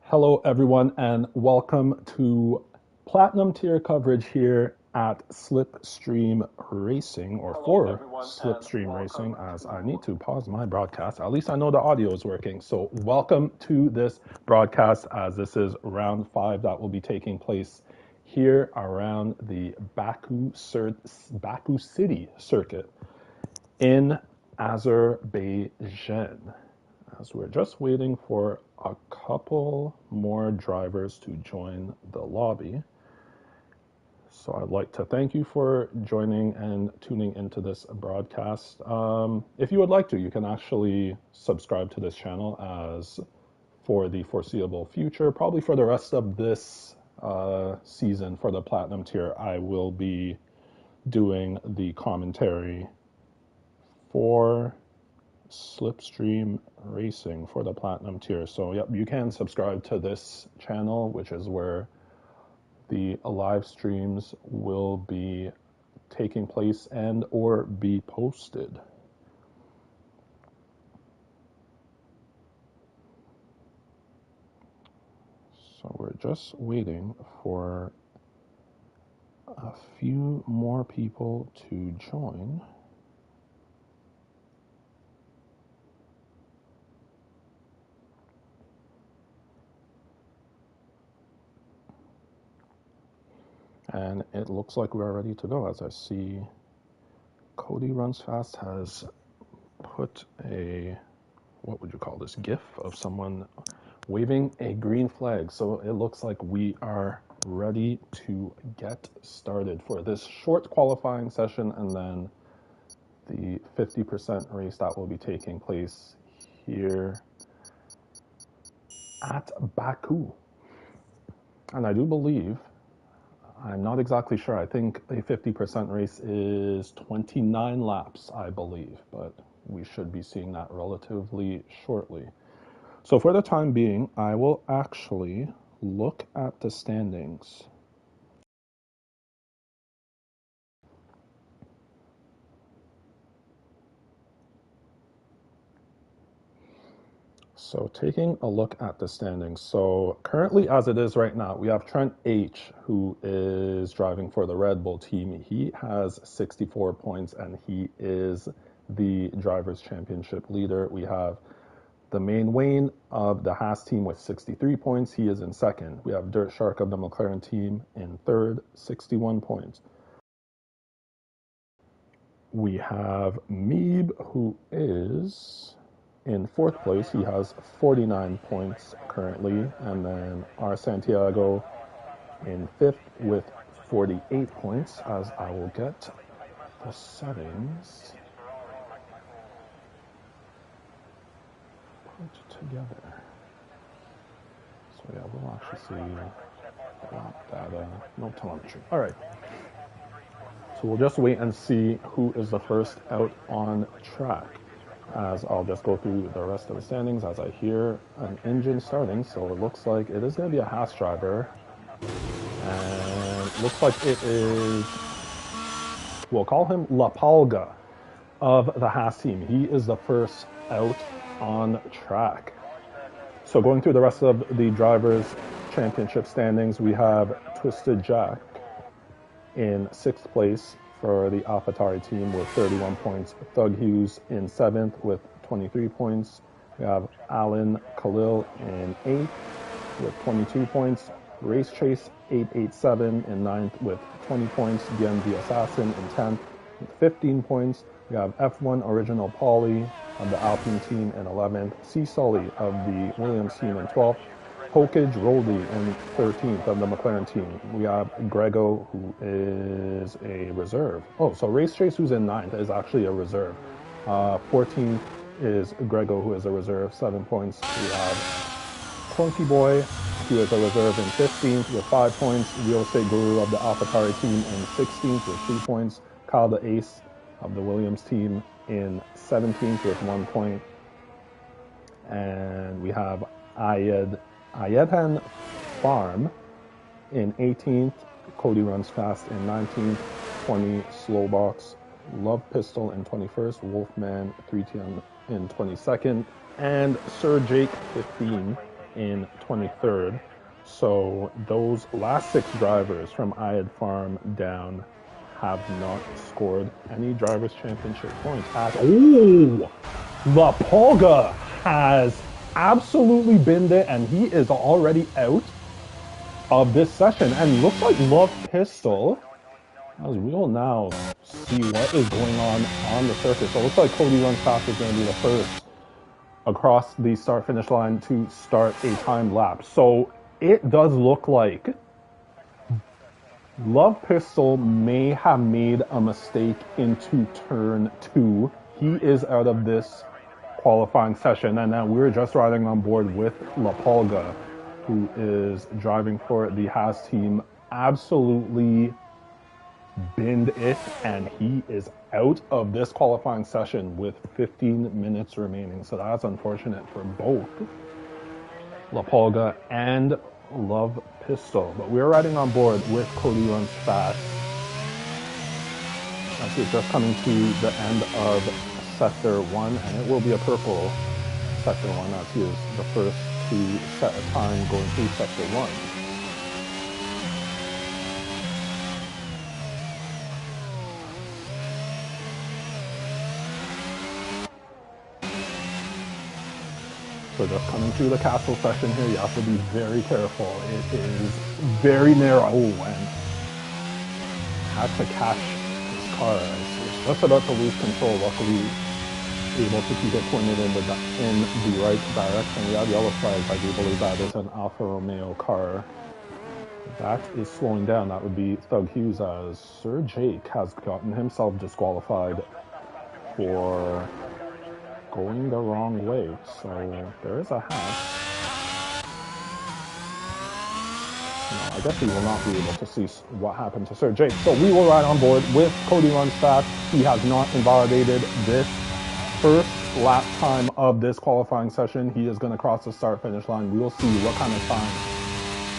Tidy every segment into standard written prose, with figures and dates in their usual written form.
Hello, everyone, and welcome to Platinum tier coverage here at Slipstream Racing, or for Slipstream Racing, as I need to pause my broadcast. At least I know the audio is working. So, welcome to this broadcast, as this is round 5 that will be taking place here around the Baku City circuit in Azerbaijan, as we're just waiting for a couple more drivers to join the lobby. So I'd like to thank you for joining and tuning into this broadcast. If you would like to, you can actually subscribe to this channel as for the foreseeable future, probably for the rest of this season for the Platinum tier, I will be doing the commentary for Slipstream Racing for the Platinum tier. So yep, you can subscribe to this channel, which is where the live streams will be taking place and or be posted. So we're just waiting for a few more people to join. And it looks like we're ready to go, as I see Cody Runs Fast has put a, what would you call this, GIF of someone waving a green flag. So it looks like we are ready to get started for this short qualifying session, and then the 50% race that will be taking place here at Baku. And I do believe, I'm not exactly sure, I think a 50% race is 29 laps, I believe, but we should be seeing that relatively shortly. So for the time being, I will actually look at the standings. So taking a look at the standings. So currently, as it is right now, we have Trent H, who is driving for the Red Bull team. He has 64 points, and he is the Drivers' Championship leader. We have the main Wayne of the Haas team with 63 points. He is in second. We have Dirt Shark of the McLaren team in third, 61 points. We have Meeb, who is in fourth place. He has 49 points currently. And then R. Santiago in fifth with 48 points, as I will get the settings put together. So yeah, we'll actually see lap data, no telemetry. All right. So we'll just wait and see who is the first out on track, as I'll just go through the rest of the standings as I hear an engine starting. So it looks like it is going to be a Haas driver. And it looks like it is, we'll call him La Palga of the Haas team. He is the first out on track. So going through the rest of the Drivers' Championship standings, we have Twisted Jack in sixth place for the AlphaTauri team with 31 points. Thug Hughes in seventh with 23 points. We have Alan Khalil in eighth with 22 points. Race Chase 887 in ninth with 20 points. Again, the Assassin in 10th with 15 points. We have F1 Original Pauly of the Alpine team in 11th. C. Sully of the Williams team in 12th. Hokage Roldy in 13th of the McLaren team. We have Grego, who is a reserve. Oh, so Race Chase, who's in 9th, is actually a reserve. 14th is Grego, who is a reserve, 7 points. We have Clunky Boy, who is a reserve in 15th with 5 points. Real Estate Guru of the AlphaTauri team in 16th with 3 points. Kyle the Ace of the Williams team in 17th with 1 point. And we have Ayedhan Farm in 18th, Cody Runs Fast in 19th, 20 Slowbox, Love Pistol in 21st, Wolfman 310 in 22nd, and Sir Jake 15 in 23rd. So those last 6 drivers from Ayad Farm down have not scored any Drivers' Championship points. Lapolga has absolutely binned it, and he is already out of this session. And looks like Love Pistol, as we will now see what is going on the circuit. So it looks like Cody Runs Fast is going to be the first across the start-finish line to start a timed lap. So it does look like Love Pistol may have made a mistake into turn 2. He is out of this qualifying session, and now we're just riding on board with Lapolga, who is driving for the Haas team. Absolutely binned it, and he is out of this qualifying session with 15 minutes remaining. So that's unfortunate for both Lapolga and Love Pistol. But we're riding on board with Cody Runs Fast. As he's just coming to the end of Sector 1, and it will be a purple Sector 1 as he is the first to set a time going through Sector 1. So just coming through the castle section here, you have to be very careful. It is very narrow, and had to catch his car. It's just about to lose control. Luckily, able to keep it pointed in the right direction. We have yellow flags. I do believe that is an Alfa Romeo car. That is slowing down. That would be Thug Hughes, as Sir Jake has gotten himself disqualified for going the wrong way. So there is a hatch. No, I guess we will not be able to see what happened to Sir Jake. So we will ride on board with Cody Runs Fast. He has not invalidated this first lap time of this qualifying session. He is going to cross the start-finish line. We will see what kind of time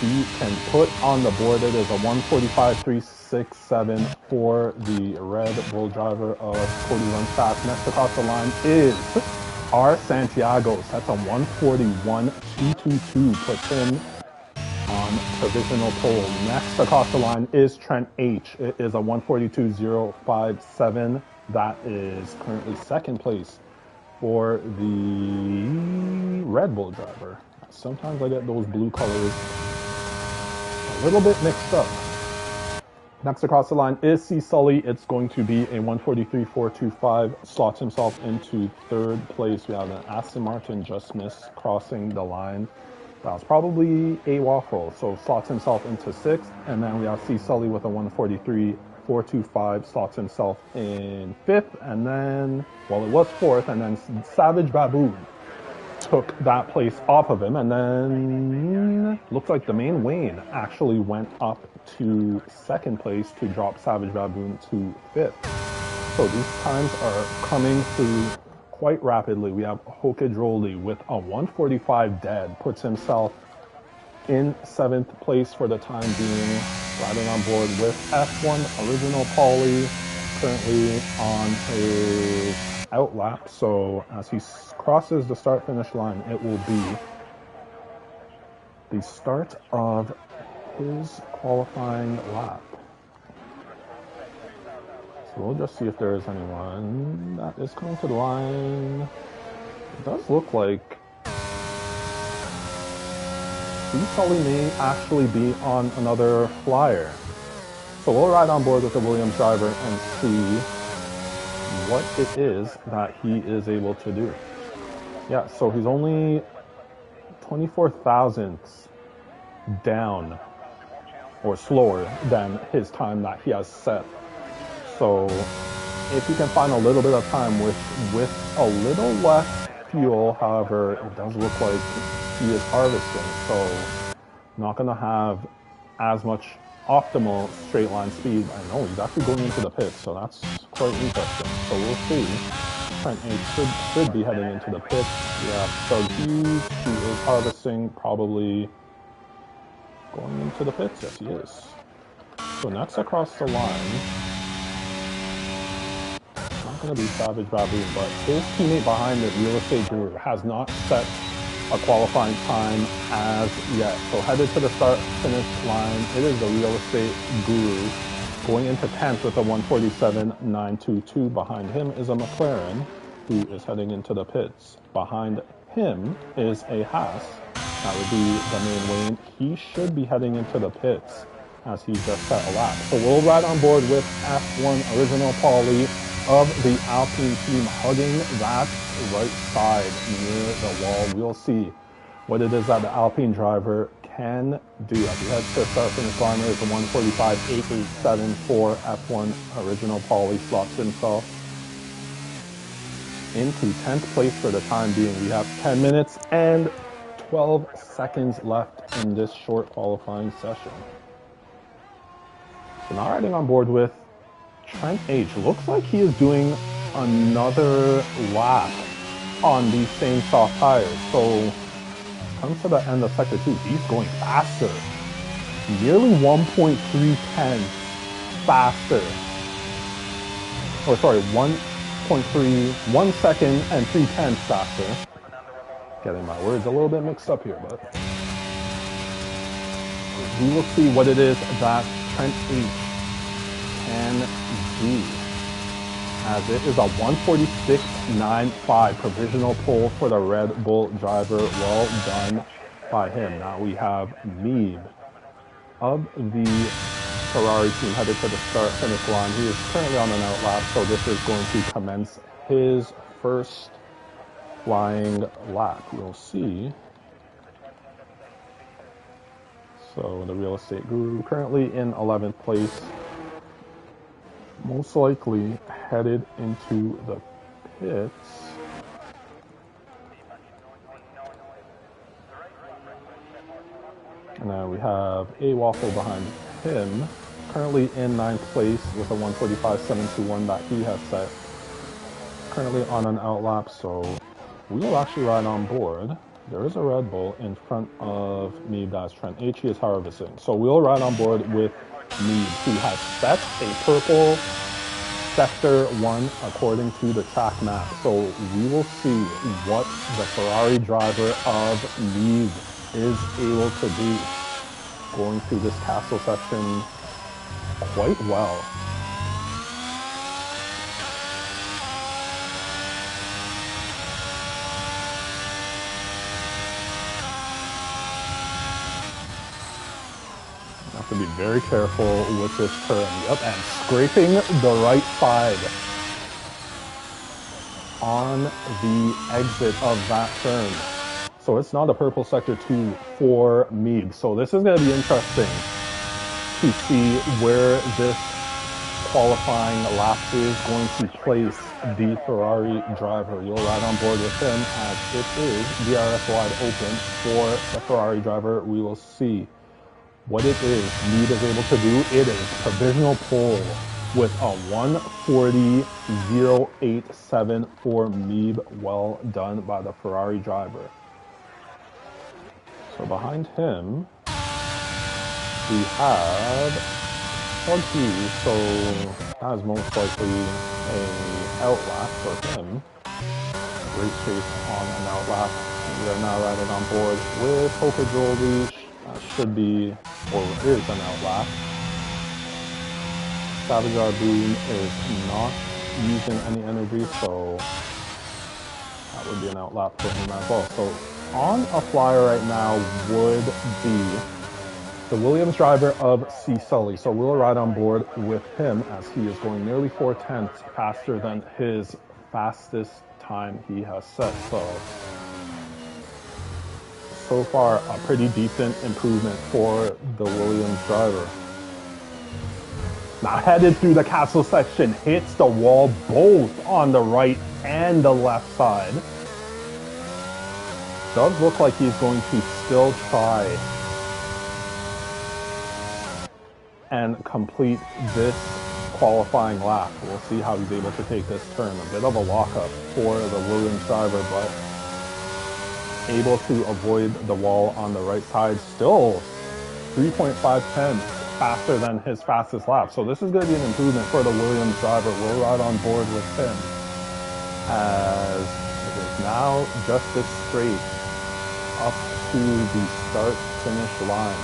he can put on the board. It is a 1:45.367 for the Red Bull driver of Cody Runs Fast. Next across the line is R. Santiago. That's a 1:41.222. Puts him on provisional pole. Next across the line is Trent H. It is a 1:42.057. That is currently second place for the Red Bull driver. Sometimes I get those blue colors a little bit mixed up. Next across the line is C. Sully. It's going to be a 1:43.425. Slots himself into third place. We have an Aston Martin just missed crossing the line. That was probably a waffle. So slots himself into sixth. And then we have C. Sully with a 1:43.425. Slots himself in fifth. And then, well, it was fourth. And then Savage Baboon took that place off of him, and then looks like the main Wayne actually went up to second place to drop Savage Baboon to fifth. So these times are coming through quite rapidly. We have Hokedroli with a 1:45 dead, puts himself in seventh place for the time being, riding on board with F1 Original Pauly, currently on his outlap. So as he crosses the start-finish line, it will be the start of his qualifying lap. So we'll just see if there is anyone that is coming to the line. It does look like Sully may actually be on another flyer. So we'll ride on board with the Williams driver and see what it is that he is able to do. Yeah, so he's only 24 thousandths down or slower than his time that he has set. So if he can find a little bit of time with a little less fuel, however, it does look like he is harvesting. So not going to have as much optimal straight line speed. I know he's actually going into the pit, so that's quite interesting. So we'll see. Trent H should be heading into the pit. We have Doug Hughes, who is harvesting, probably going into the pits. Yes, he is. So next across the line, it's not going to be Savage Baboon, but his teammate behind it, Real Estate Guru, has not set a qualifying time as yet. So headed to the start-finish line, it is the real estate guru. Going into 10th with a 147.922. Behind him is a McLaren, who is heading into the pits. Behind him is a Haas. That would be the main lane. He should be heading into the pits as he just set a lap. So we'll ride on board with F1 Original Paulie of the Alpine team, hugging that right side near the wall. We'll see what it is that the Alpine driver can do. As he heads to the start finish line, there's a 145.887 for F1 Original Paulie, slots himself into 10th place for the time being. We have 10 minutes and 12 seconds left in this short qualifying session. So now riding on board with Trent H. Looks like he is doing another lap on these same soft tires. So comes to the end of sector 2, he's going faster. Nearly 1.3 tenths faster. Or sorry, 1.3, 1 second and 3 tenths faster. Getting my words a little bit mixed up here, but we will see what it is that Trent H can do. As it is a 146.95 provisional pole for the Red Bull driver. Well done by him. Now we have Meeb of the Ferrari team headed to the start finish line. He is currently on an outlap, so this is going to commence his first flying lap. We'll see. So the real estate guru currently in 11th place, most likely headed into the pits. And now we have a Waffle behind him, currently in 9th place with a 145.721 that he has set. Currently on an outlap, so we will actually ride on board. There is a Red Bull in front of Meeb, that's Trent H. He is harvesting. So we'll ride on board with Meeb, who has set a purple sector 1 according to the track map. So we will see what the Ferrari driver of Meeb is able to do. Going through this castle section quite well. Have to be very careful with this turn. Yep, and scraping the right side on the exit of that turn. So it's not a purple sector 2 for Meeb. So this is going to be interesting to see where this qualifying lap is going to place the Ferrari driver. You'll ride on board with him as it is DRS wide open for the Ferrari driver. We will see what it is Meeb is able to do. It is provisional pole with a 140.087 for Meeb. Well done by the Ferrari driver. So behind him, we have Huggy. So that is most likely an outlap for him. Great chase on an outlap. We are now riding on board with Hoka Jewelry. That should be, or is an outlap. Savage Arboon is not using any energy, so that would be an outlap for him as well. So on a flyer right now would be the Williams driver of C. Sully. So we'll ride on board with him as he is going nearly 4 tenths faster than his fastest time he has set. So far, a pretty decent improvement for the Williams driver. Now headed through the castle section, hits the wall both on the right and the left side. Does look like he's going to still try and complete this qualifying lap. We'll see how he's able to take this turn. A bit of a lockup for the Williams driver, but able to avoid the wall on the right side. Still 3.5 tenths faster than his fastest lap. So this is going to be an improvement for the Williams driver. We'll ride on board with him as it is now just this straight up to the start-finish line.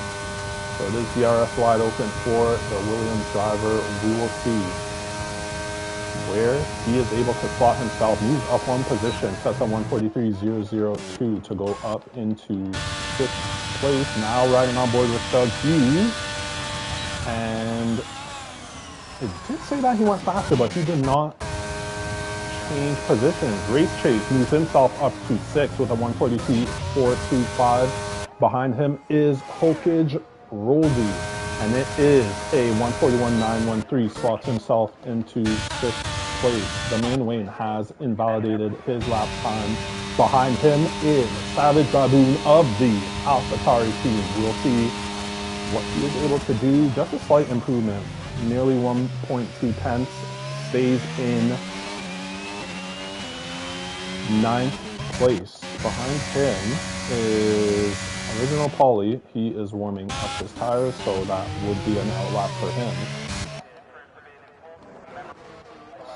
So it is DRS wide open for the Williams driver. We will see where he is able to slot himself, moves up one position, sets on 143.002 to go up into 6th place. Now riding on board with Doug Hughes. And it did say that he went faster, but he did not change positions. Race Chase moves himself up to 6th with a 142.425. Behind him is Hokage Roldy, and it is a 141.913, slots himself into 6th place. The main Wayne has invalidated his lap time. Behind him is Savage Baboon of the AlphaTauri team. We'll see what he is able to do. Just a slight improvement, nearly 1.2 tenths, stays in 9th place. Behind him is Original Paulie. He is warming up his tires, so that would be an outlap for him.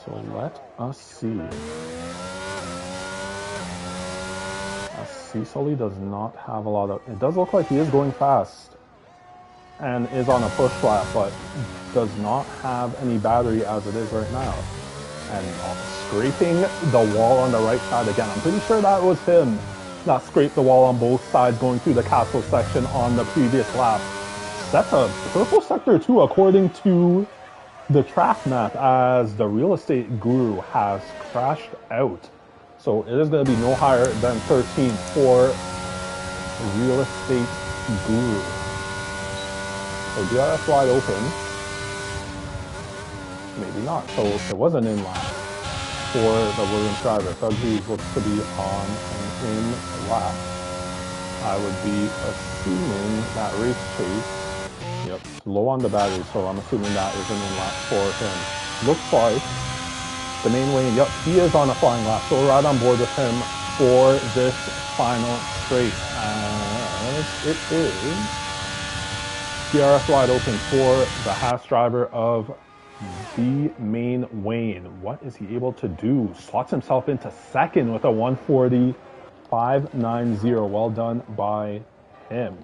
So let us see. Cecily does not have a lot of... It does look like he is going fast and is on a push lap, but does not have any battery as it is right now. And scraping the wall on the right side again. I'm pretty sure that was him that scraped the wall on both sides going through the castle section on the previous lap. That's a purple sector too, according to the track map, as the real estate guru has crashed out. So it is going to be no higher than 13 for real estate guru. So DRS wide open. Maybe not. So it was an in-lap for the Williams driver. Doug Hughes looks to be on an in-lap. I would be assuming that Race Chase, yep, low on the battery, so I'm assuming that is an in-lap for him. Looks like the main Wayne, yep, he is on a flying lap, so we're right on board with him for this final straight. As it is DRS wide open for the Haas driver of the main Wayne. What is he able to do? Slots himself into 2nd with a 140.590. Well done by him.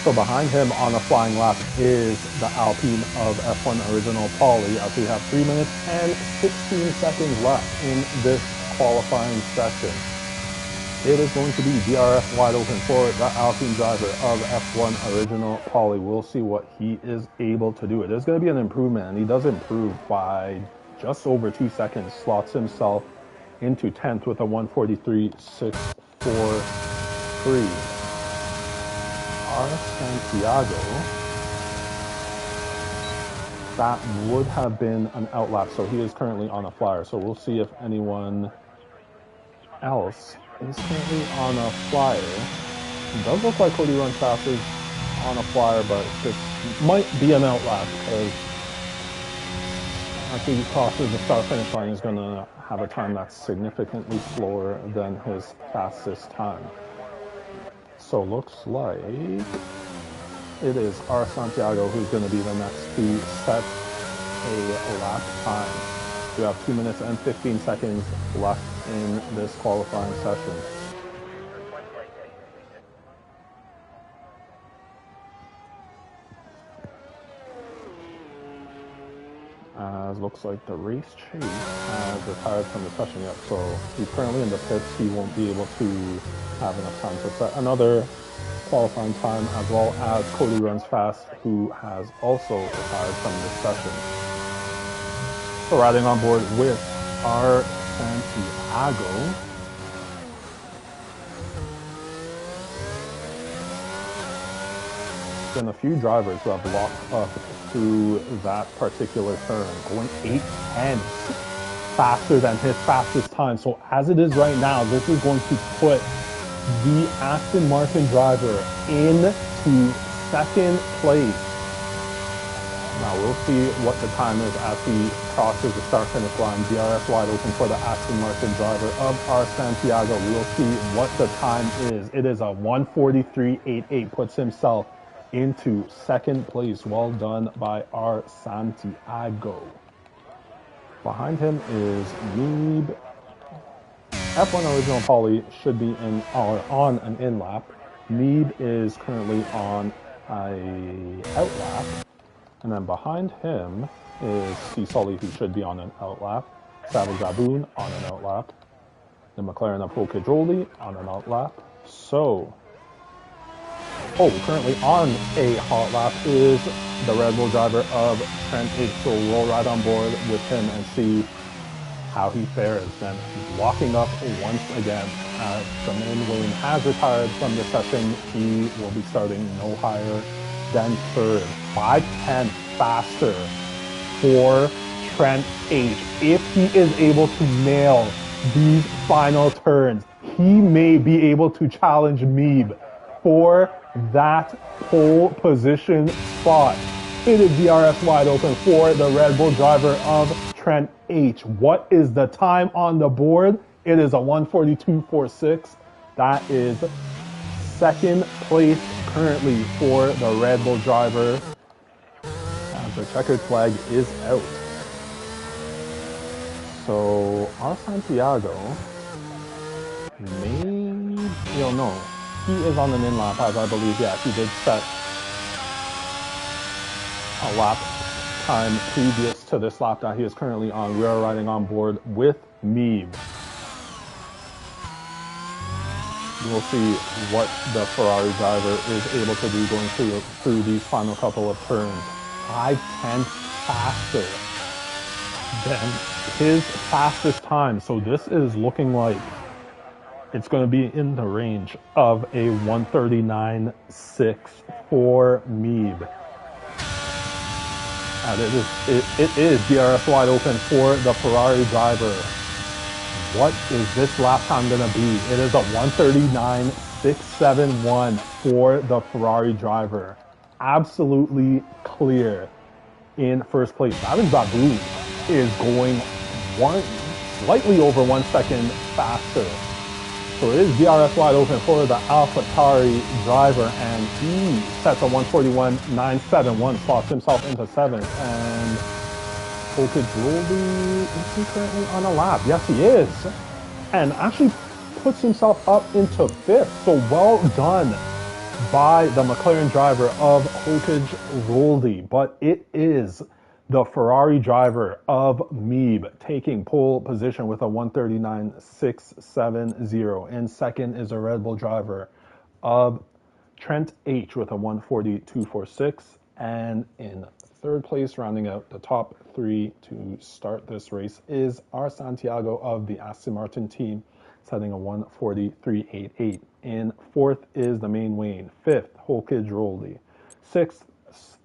So behind him on a flying lap is the Alpine of F1 Original Paulie, as we have 3 minutes and 16 seconds left in this qualifying session. It is going to be DRS wide open for the Alpine driver of F1 Original Paulie. We'll see what he is able to do. It is going to be an improvement, and he does improve by just over 2 seconds. Slots himself into 10th with a 143.643. Santiago, that would have been an outlap, so he is currently on a flyer. So we'll see if anyone else is currently on a flyer. It does look like Cody Runs Fast is on a flyer, but this might be an outlap because after he crosses the start-finish line, he's going to have a time that's significantly slower than his fastest time. So looks like it is our Santiago who's going to be the next to set a lap time. We have 2 minutes and 15 seconds left in this qualifying session. As looks like the Race Chase has retired from the session yet, so he's currently in the pits. He won't be able to have enough time to set another qualifying time, as well as Cody Runs Fast, who has also retired from this session. So riding on board with our Santiago, been a few drivers who have locked up through that particular turn, going 8 tenths faster than his fastest time. So as it is right now, this is going to put the Aston Martin driver into 2nd place. Now we'll see what the time is as he crosses the start-finish line. DRS wide open for the Aston Martin driver of our Santiago. We'll see what the time is. It is a 143.88, puts himself into 2nd place. Well done by our Santiago. Behind him is Neeb F1 Original Poly should be on an in lap. Meeb is currently on a out lap. And then behind him is C. Sully, who should be on an out lap. Savage Baboon on an out lap. The McLaren of Hokidroli on an out lap. So, currently on a hot lap is the Red Bull driver of Trent H. So we'll ride on board with him and see how he fares. Then walking up once again. The main lane has retired from the session. He will be starting no higher than third. 5/10 faster for Trent H. If he is able to nail these final turns, he may be able to challenge Meeb for that pole position spot. It is DRS wide open for the Red Bull driver of Trent H. What is the time on the board? It is a 1:42.46. That is second place currently for the Red Bull driver. As the checkered flag is out. So our Santiago no, he is on an in lap, as I believe. Yeah, he did set a lap time previous to this lap that he is currently on. We are riding on board with Meeb. We'll see what the Ferrari driver is able to do going through these final couple of turns. 5/10 faster than his fastest time. So this is looking like it's going to be in the range of a 1:39.6 for Meeb. And it is DRS wide open for the Ferrari driver. What is this lap time going to be? It is a 1:39.671 for the Ferrari driver. Absolutely clear in first place. Savage Baboon is going slightly over 1 second faster. So it is DRS wide open for the AlphaTauri driver, and he sets a 1:41.971, slots himself into 7th. And Hokidroli, is he currently on a lap? Yes, he is. And actually puts himself up into 5th. So well done by the McLaren driver of Hokidroli. But it is the Ferrari driver of Meeb taking pole position with a 1:39.670. In second is the Red Bull driver of Trent H with a 1:42.46. And in third place, rounding out the top 3 to start this race, is our Santiago of the Aston Martin team, setting a 1:43.88. In fourth is the main Wayne. Fifth, Hokidroli. Sixth,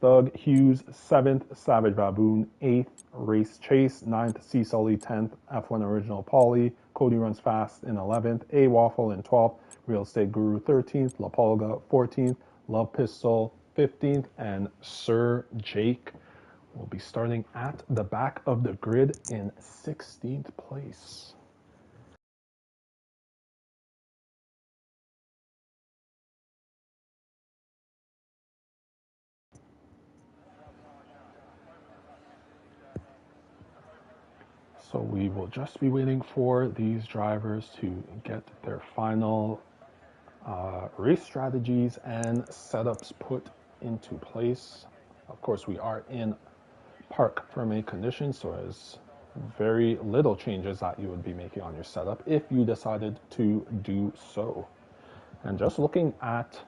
Thug Hughes. 7th, Savage Baboon. 8th, Race Chase. 9th, C. Sully. 10th, F1 Original Poly. Cody Runs Fast in 11th. A Waffle in 12th. Real Estate Guru 13th. La Polga 14th. Love Pistol 15th. And Sir Jake will be starting at the back of the grid in 16th place. So we will just be waiting for these drivers to get their final race strategies and setups put into place. Of course, we are in park fermé conditions, so there's very little changes that you would be making on your setup if you decided to do so. And just looking at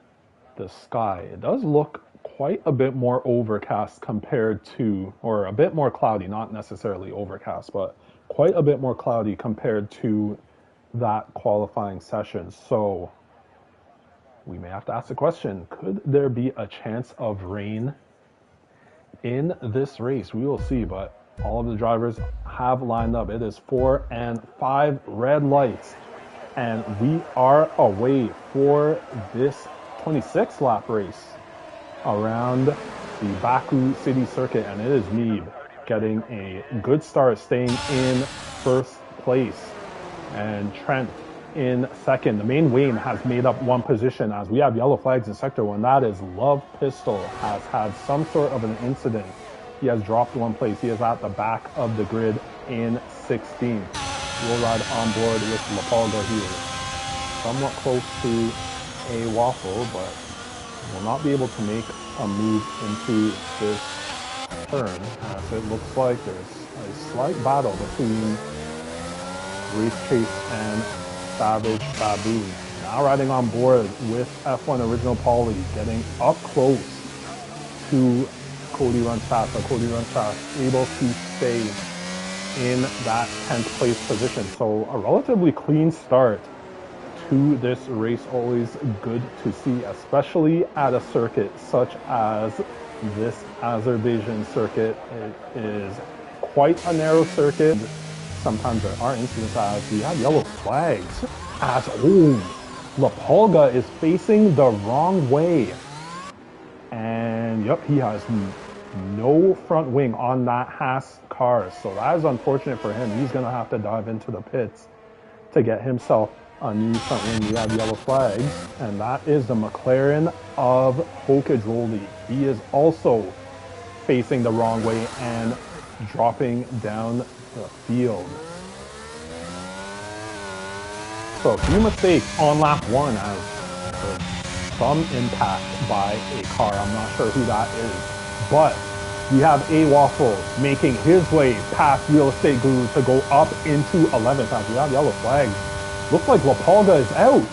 the sky, it does look quite a bit more overcast compared to, or a bit more cloudy, not necessarily overcast, but quite a bit more cloudy compared to that qualifying session. So we may have to ask the question, could there be a chance of rain in this race? We will see, but all of the drivers have lined up. It is 4 and 5 red lights, and we are away for this 26th lap race around the Baku City Circuit, and it is Meeb getting a good start, staying in first place, and Trent in second. The main Wayne has made up one position as we have yellow flags in sector 1. That is Love Pistol has had some sort of an incident. He has dropped one place. He is at the back of the grid in 16th. will ride on board with Lapalga here. Somewhat close to a waffle, but will not be able to make a move into this turn, as it looks like there's a slight battle between Race Chase and Savage Baboon. Now riding on board with F1 Original Pauly, getting up close to Cody Runs Fast, but Cody Runs Fast able to stay in that 10th place position. So a relatively clean start to this race, always good to see, especially at a circuit such as this Azerbaijan circuit. It is quite a narrow circuit. Sometimes there are incidents as we have yellow flags as Lapalga is facing the wrong way. And yep, he has no front wing on that Haas car. So that is unfortunate for him. He's going to have to dive into the pits to get himself a new front wing. We have yellow flags, and that is the McLaren of Hokedrolli. He is also facing the wrong way and dropping down the field. So a few mistakes on lap 1 as some impact by a car. I'm not sure who that is, but we have a waffle making his way past Real Estate Guru to go up into 11th. As we have yellow flags. Looks like Lapalga is out,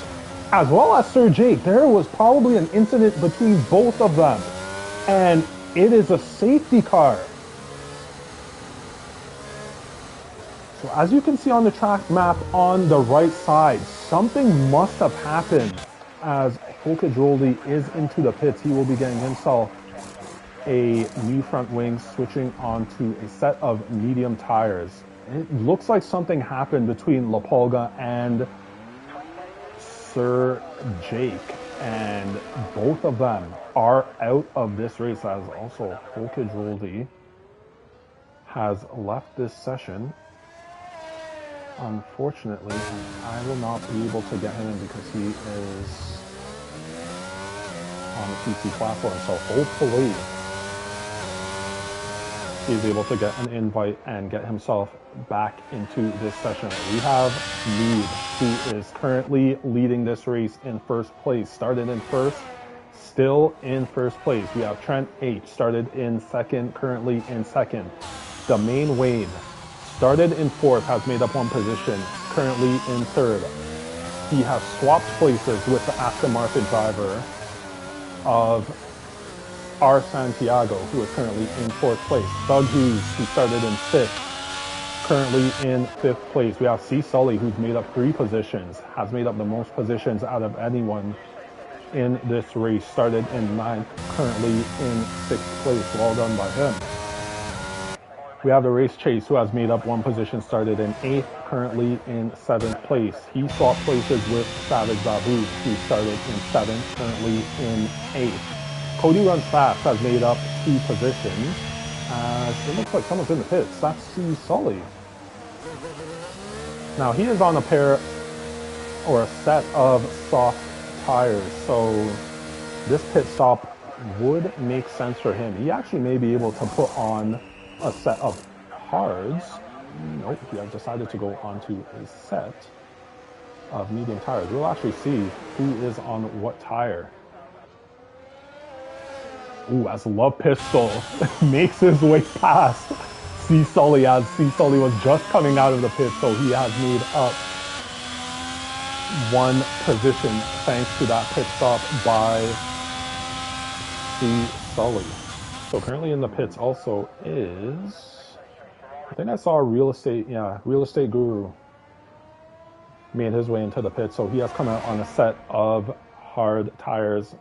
as well as Sir Jake. There was probably an incident between both of them, and it is a safety car. So as you can see on the track map on the right side, something must have happened as Hokedrolli is into the pits. He will be getting himself a new front wing, switching onto a set of medium tires. It looks like something happened between Lapalga and Sir Jake, and both of them are out of this race, as also Hokedrolli has left this session. Unfortunately, I will not be able to get him in because he is on the PC platform, so hopefully he's able to get an invite and get himself back into this session. We have Mead, who is currently leading this race in first place. Started in first, still in first place. We have Trent H, started in second, currently in second. Domain Wade, started in fourth, has made up one position, currently in third. He has swapped places with the Aston Martin driver of R. Santiago, who is currently in fourth place. Doug Hughes, who started in sixth, currently in fifth place. We have C. Sully, who's made up 3 positions, has made up the most positions out of anyone in this race. Started in ninth, currently in sixth place. Well done by him. We have the Race Chase, who has made up 1 position, started in 8th, currently in 7th place. He swapped places with Savage Babu, who started in 7th, currently in 8th. Cody Runs Fast has made up 2 positions, as it looks like someone's in the pits. That's C. Sully. Now he is on a pair or a set of soft tires, so this pit stop would make sense for him. He actually may be able to put on a set of hards. Nope, he has decided to go onto a set of medium tires. We'll actually see who is on what tire. Ooh, as Love Pistol makes his way past C. Sully, as C. Sully was just coming out of the pit, so he has made up 1 position thanks to that pit stop by C. Sully. So currently in the pits also is, I think I saw Real Estate Guru made his way into the pit, so he has come out on a set of hard tires,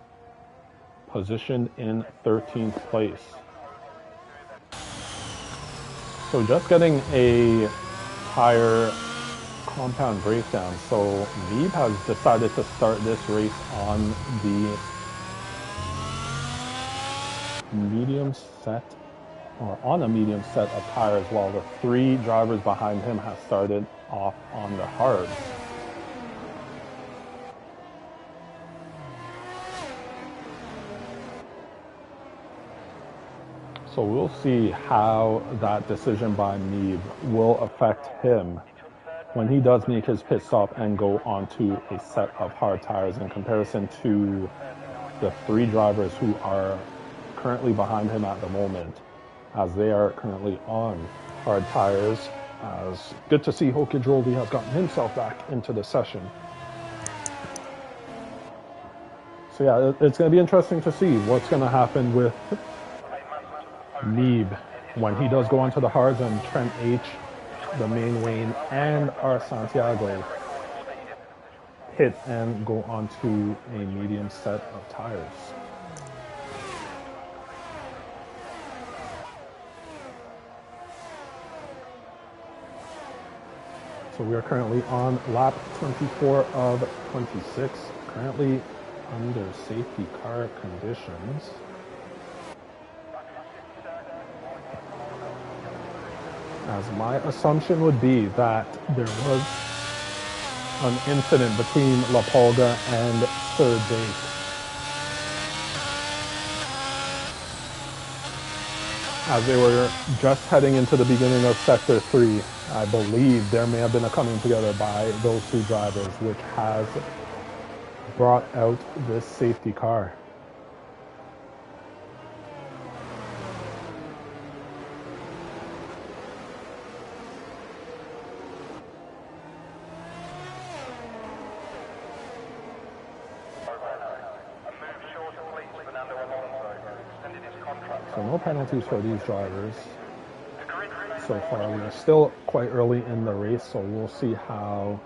positioned in 13th place. So just getting a tire compound breakdown. So Veeb has decided to start this race on the medium set, or on a medium set of tires, while the 3 drivers behind him have started off on the hards. So we'll see how that decision by Mead will affect him when he does make his pit stop and go onto a set of hard tires in comparison to the 3 drivers who are currently behind him at the moment, as they are currently on hard tires. As good to see Hokage Roldy has gotten himself back into the session. So yeah, it's going to be interesting to see what's going to happen with Neeb when he does go onto the hards, and Trent H, the main Wayne, and our Santiago hit and go onto a medium set of tires. So we are currently on lap 24 of 26, currently under safety car conditions. As my assumption would be that there was an incident between La Pulga and Sir Jake. As they were just heading into the beginning of Sector 3, I believe there may have been a coming together by those 2 drivers, which has brought out this safety car. So no penalties for these drivers so far. We are still quite early in the race, so we'll see how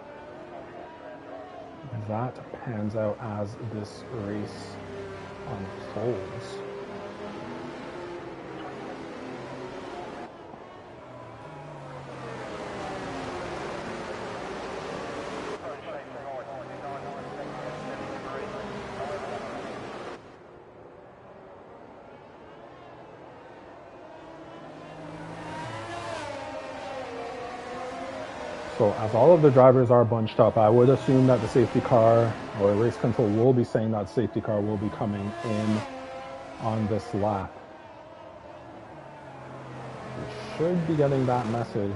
that pans out as this race unfolds. So as all of the drivers are bunched up, I would assume that the safety car or race control will be saying that safety car will be coming in on this lap. We should be getting that message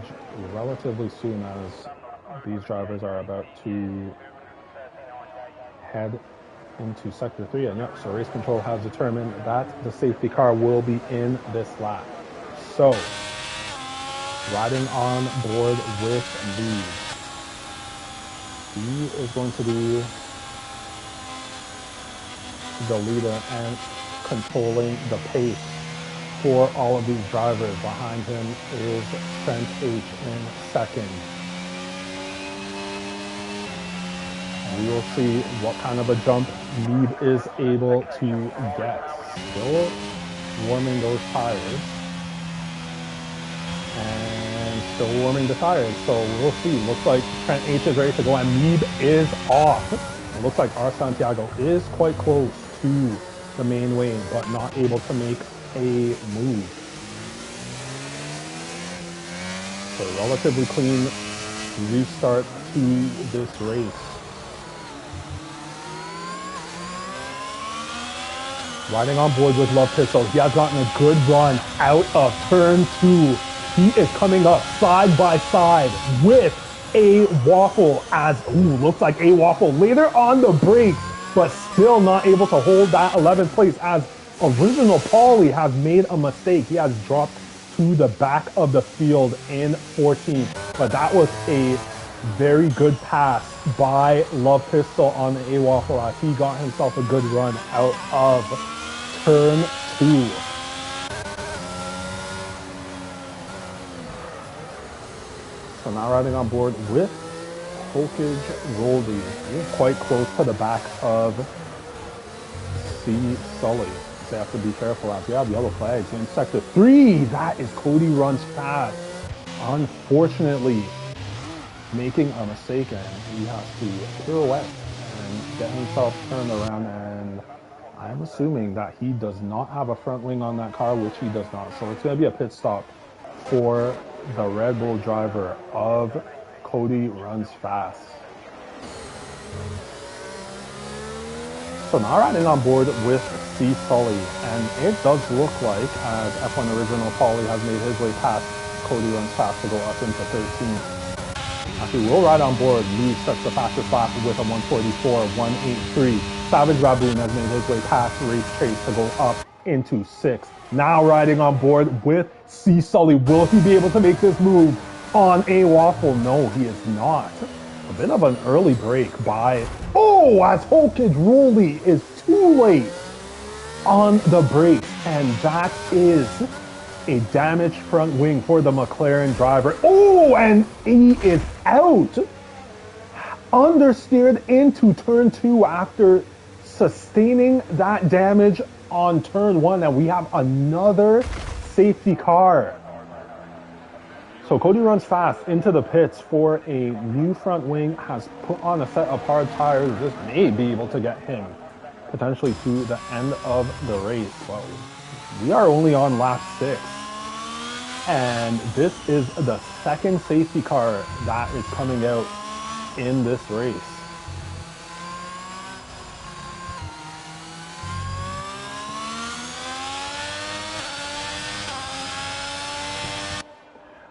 relatively soon, as these drivers are about to head into Sector 3. And yep, so race control has determined that the safety car will be in this lap. So riding on board with Lee. He is going to be the leader and controlling the pace for all of these drivers. Behind him is Trent H in second. We will see what kind of a jump Neeb is able to get. Still warming those tires. And still warming the tires, so we'll see. Looks like Trent H is ready to go, and Neeb is off. It looks like our Santiago is quite close to the main Wayne, but not able to make a move. So relatively clean restart to this race. Riding on board with Love Pistol, he has gotten a good run out of turn 2. He is coming up side by side with A Waffle, as, looks like A Waffle later on the break, but still not able to hold that 11th place, as Original Paulie has made a mistake. He has dropped to the back of the field in 14th, but that was a very good pass by Love Pistol on the A Waffle, as he got himself a good run out of turn 2. So now riding on board with Hokage Roldy. He's quite close to the back of C. Sully. So they have to be careful as we have yellow flags in Sector 3. That is Cody Runs Fast. Unfortunately, making a mistake, and he has to pirouette and get himself turned around, and I'm assuming that he does not have a front wing on that car, which he does not. So it's going to be a pit stop for the Red Bull driver of Cody Runs Fast. So now riding on board with C. Sully, and it does look like, as F1 Original Paulie has made his way past Cody Runs Fast to go up into 13th, Actually, we'll ride on board. Lee sets the fastest lap with a 1:44.183. Savage Baboon has made his way past Race Chase to go up into 6th. Now riding on board with C. Sully. Will he be able to make this move on a waffle? No, he is not. A bit of an early break by... Oh, as Hokage Rolly is too late on the brakes. And that is a damaged front wing for the McLaren driver. Oh, and he is out. Understeered into turn 2 after sustaining that damage on turn 1. And we have another safety car. So Cody runs fast into the pits for a new front wing, has put on a set of hard tires. This may be able to get him potentially to the end of the race. Well, we are only on lap 6. And this is the second safety car that is coming out in this race.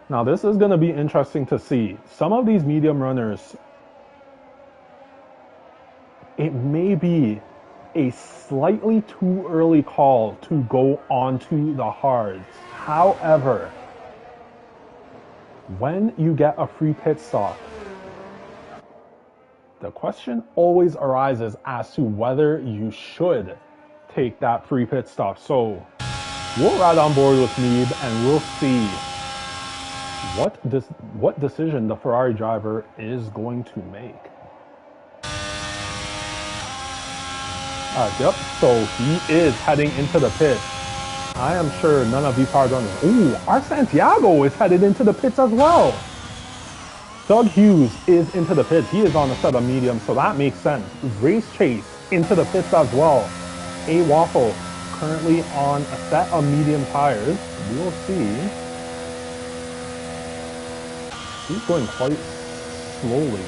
Now this is going to be interesting to see. Some of these medium runners, it may be a slightly too early call to go onto the hards. However, when you get a free pit stop, the question always arises as to whether you should take that free pit stop. So we'll ride on board with Mead and we'll see what decision the Ferrari driver is going to make. Yep, so he is heading into the pit. I am sure none of these hard runners... Ooh, our Santiago is headed into the pits as well. Doug Hughes is into the pits. He is on a set of mediums, so that makes sense. Race Chase into the pits as well. A Waffle currently on a set of medium tires. We'll see. He's going quite slowly.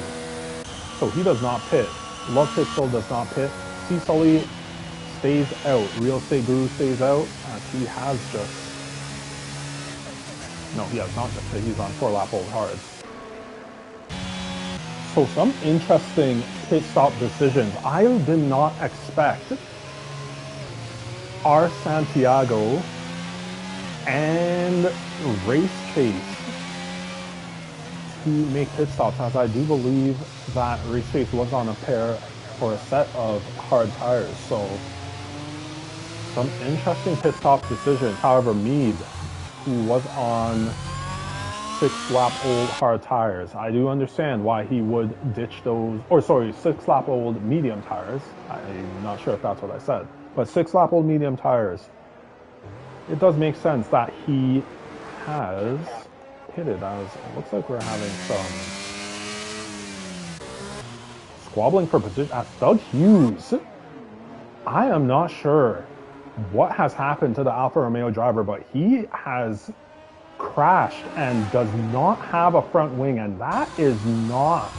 So he does not pit. Love Pit still does not pit. C. Sully stays out. Real Estate Guru stays out. He has just... No, he has not just pit. He's on 4-lap old hards. So some interesting pit stop decisions. I did not expect our Santiago and Race Chase to make pit stops, as I do believe that Race Chase was on a pair or a set of hard tires. So some interesting pit stop decisions. However, Mead, who was on 6-lap old hard tires, I do understand why he would ditch those, or sorry, 6-lap old medium tires. I'm not sure if that's what I said, but 6-lap old medium tires. It does make sense that he has pitted, as it looks like we're having some squabbling for position as Doug Hughes. I am not sure what has happened to the Alfa Romeo driver, but he has crashed and does not have a front wing, and that is not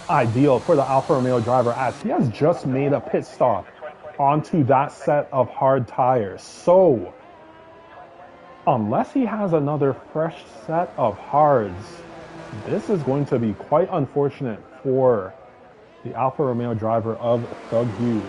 ideal for the Alfa Romeo driver, as he has just made a pit stop onto that set of hard tires. So unless he has another fresh set of hards, this is going to be quite unfortunate for the Alfa Romeo driver of Doug Hughes.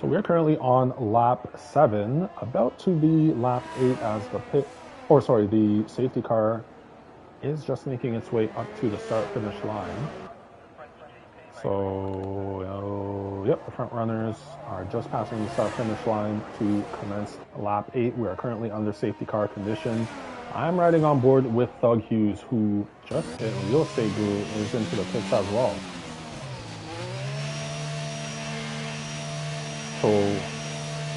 So we're currently on lap 7, about to be lap 8 as the safety car is just making its way up to the start-finish line. So, yep, the front runners are just passing the start-finish line to commence lap 8. We are currently under safety car conditions. I'm riding on board with Doug Hughes, who just hit Real Estate Guru, is into the pits as well. So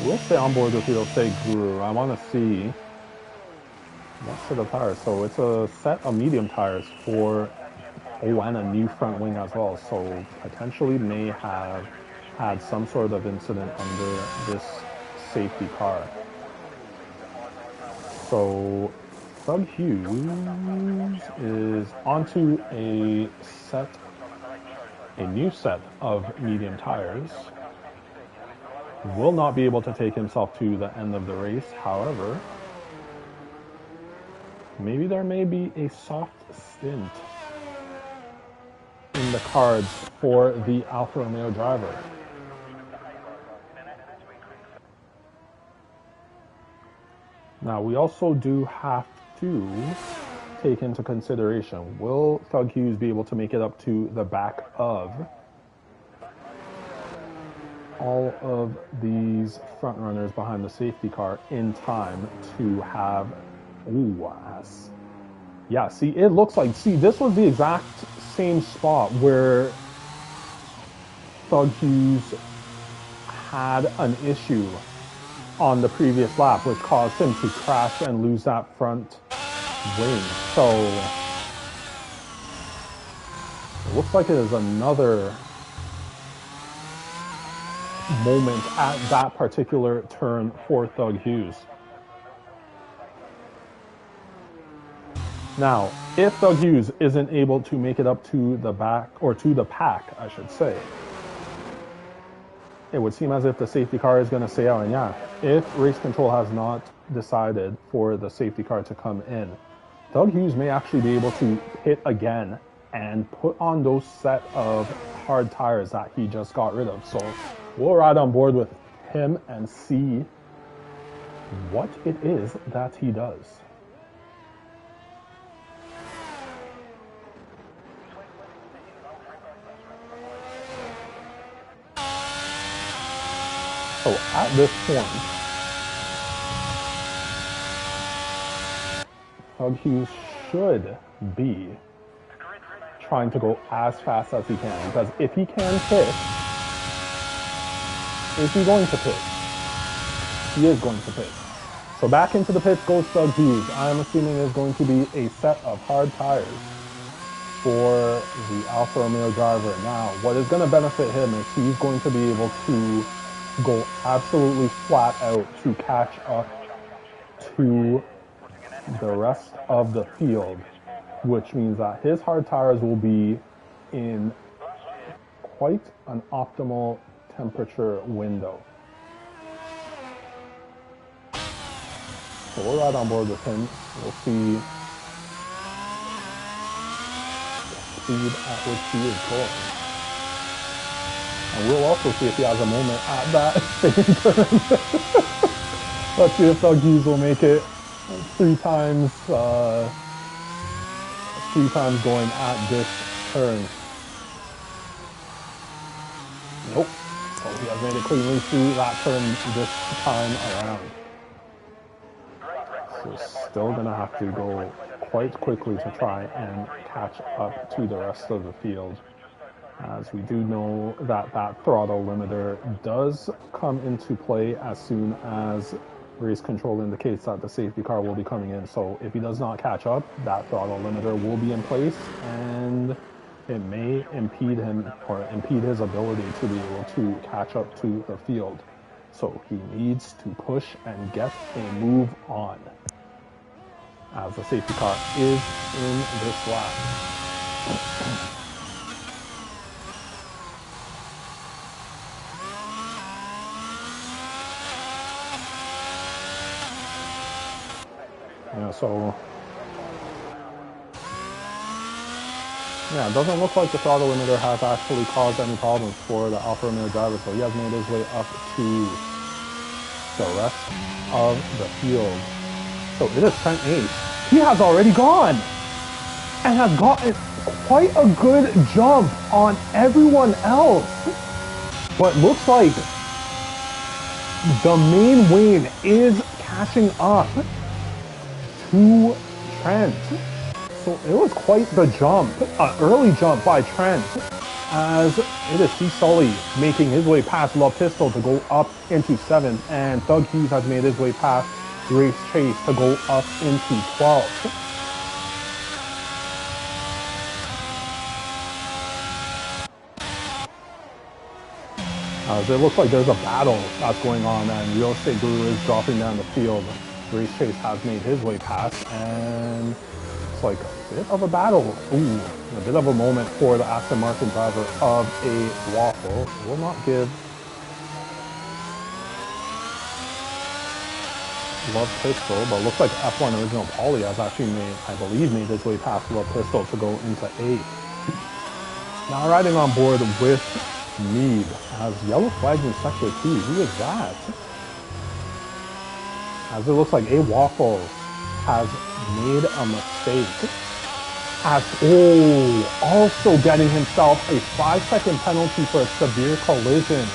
we'll stay on board with Real Estate Guru. I want to see what set of tires. So it's a set of medium tires for, and a new front wing as well. So potentially may have had some sort of incident under this safety car. So Thug Hughes is onto a new set of medium tires. Will not be able to take himself to the end of the race. However, maybe there may be a soft stint in the cards for the Alfa Romeo driver. Now, we also do have to take into consideration, will Thug Hughes be able to make it up to the back of all of these front runners behind the safety car in time to have, yeah, see, it looks like, this was the exact same spot where Thug Hughes had an issue on the previous lap, which caused him to crash and lose that front wing. So it looks like it is another moment at that particular turn for Thug Hughes. Now, if Thug Hughes isn't able to make it up to the back, or to the pack, I should say, it would seem as if the safety car is going to stay out. And yeah, if race control has not decided for the safety car to come in, Thug Hughes may actually be able to pit again and put on those set of hard tires that he just got rid of. So we'll ride on board with him and see what it is that he does. So at this point, Thug Hughes should be trying to go as fast as he can, because if he can pit, is he going to pit? He is going to pit. So back into the pits goes Thug Hughes. I'm assuming there's going to be a set of hard tires for the Alfa Romeo driver. Now, what is going to benefit him is he's going to be able to go absolutely flat out to catch up to the rest of the field, which means that his hard tires will be in quite an optimal temperature window. So we'll ride on board with him. We'll see the speed at which he is going. And we'll also see if he has a moment at that same turn. Let's see if Thug Hughes will make it three times going at this turn. Nope. So he has made it cleanly through that turn this time around. So still gonna have to go quite quickly to try and catch up to the rest of the field, as we do know that that throttle limiter does come into play as soon as race control indicates that the safety car will be coming in. So if he does not catch up, that throttle limiter will be in place, and it may impede him or impede his ability to be able to catch up to the field. So he needs to push and get a move on, as the safety car is in this lap. Yeah, so yeah, it doesn't look like the throttle limiter has actually caused any problems for the Alfa Romeo driver, so he has made his way up to the rest of the field. So it is Trent Ace. He has already gone and has gotten quite a good jump on everyone else. But looks like the main win is catching up to Trent. So it was quite the jump, early jump by Trent, as it is C. Sully making his way past La Pistol to go up into 7th, and Thug Hughes has made his way past Race Chase to go up into 12th. As it looks like there's a battle that's going on, and Real Estate Guru is dropping down the field. Race Chase has made his way past, and it's like a bit of a battle. Ooh, a bit of a moment for the Aston Martin driver of a Waffle. Will not give Love Pistol, but looks like F1 Original Paulie has actually made his way past Love Pistol to go into 8th. Now riding on board with Mead as yellow flags in Sector 2. Who is that? As it looks like a Waffle has made a mistake. Also getting himself a 5-second penalty for a severe collision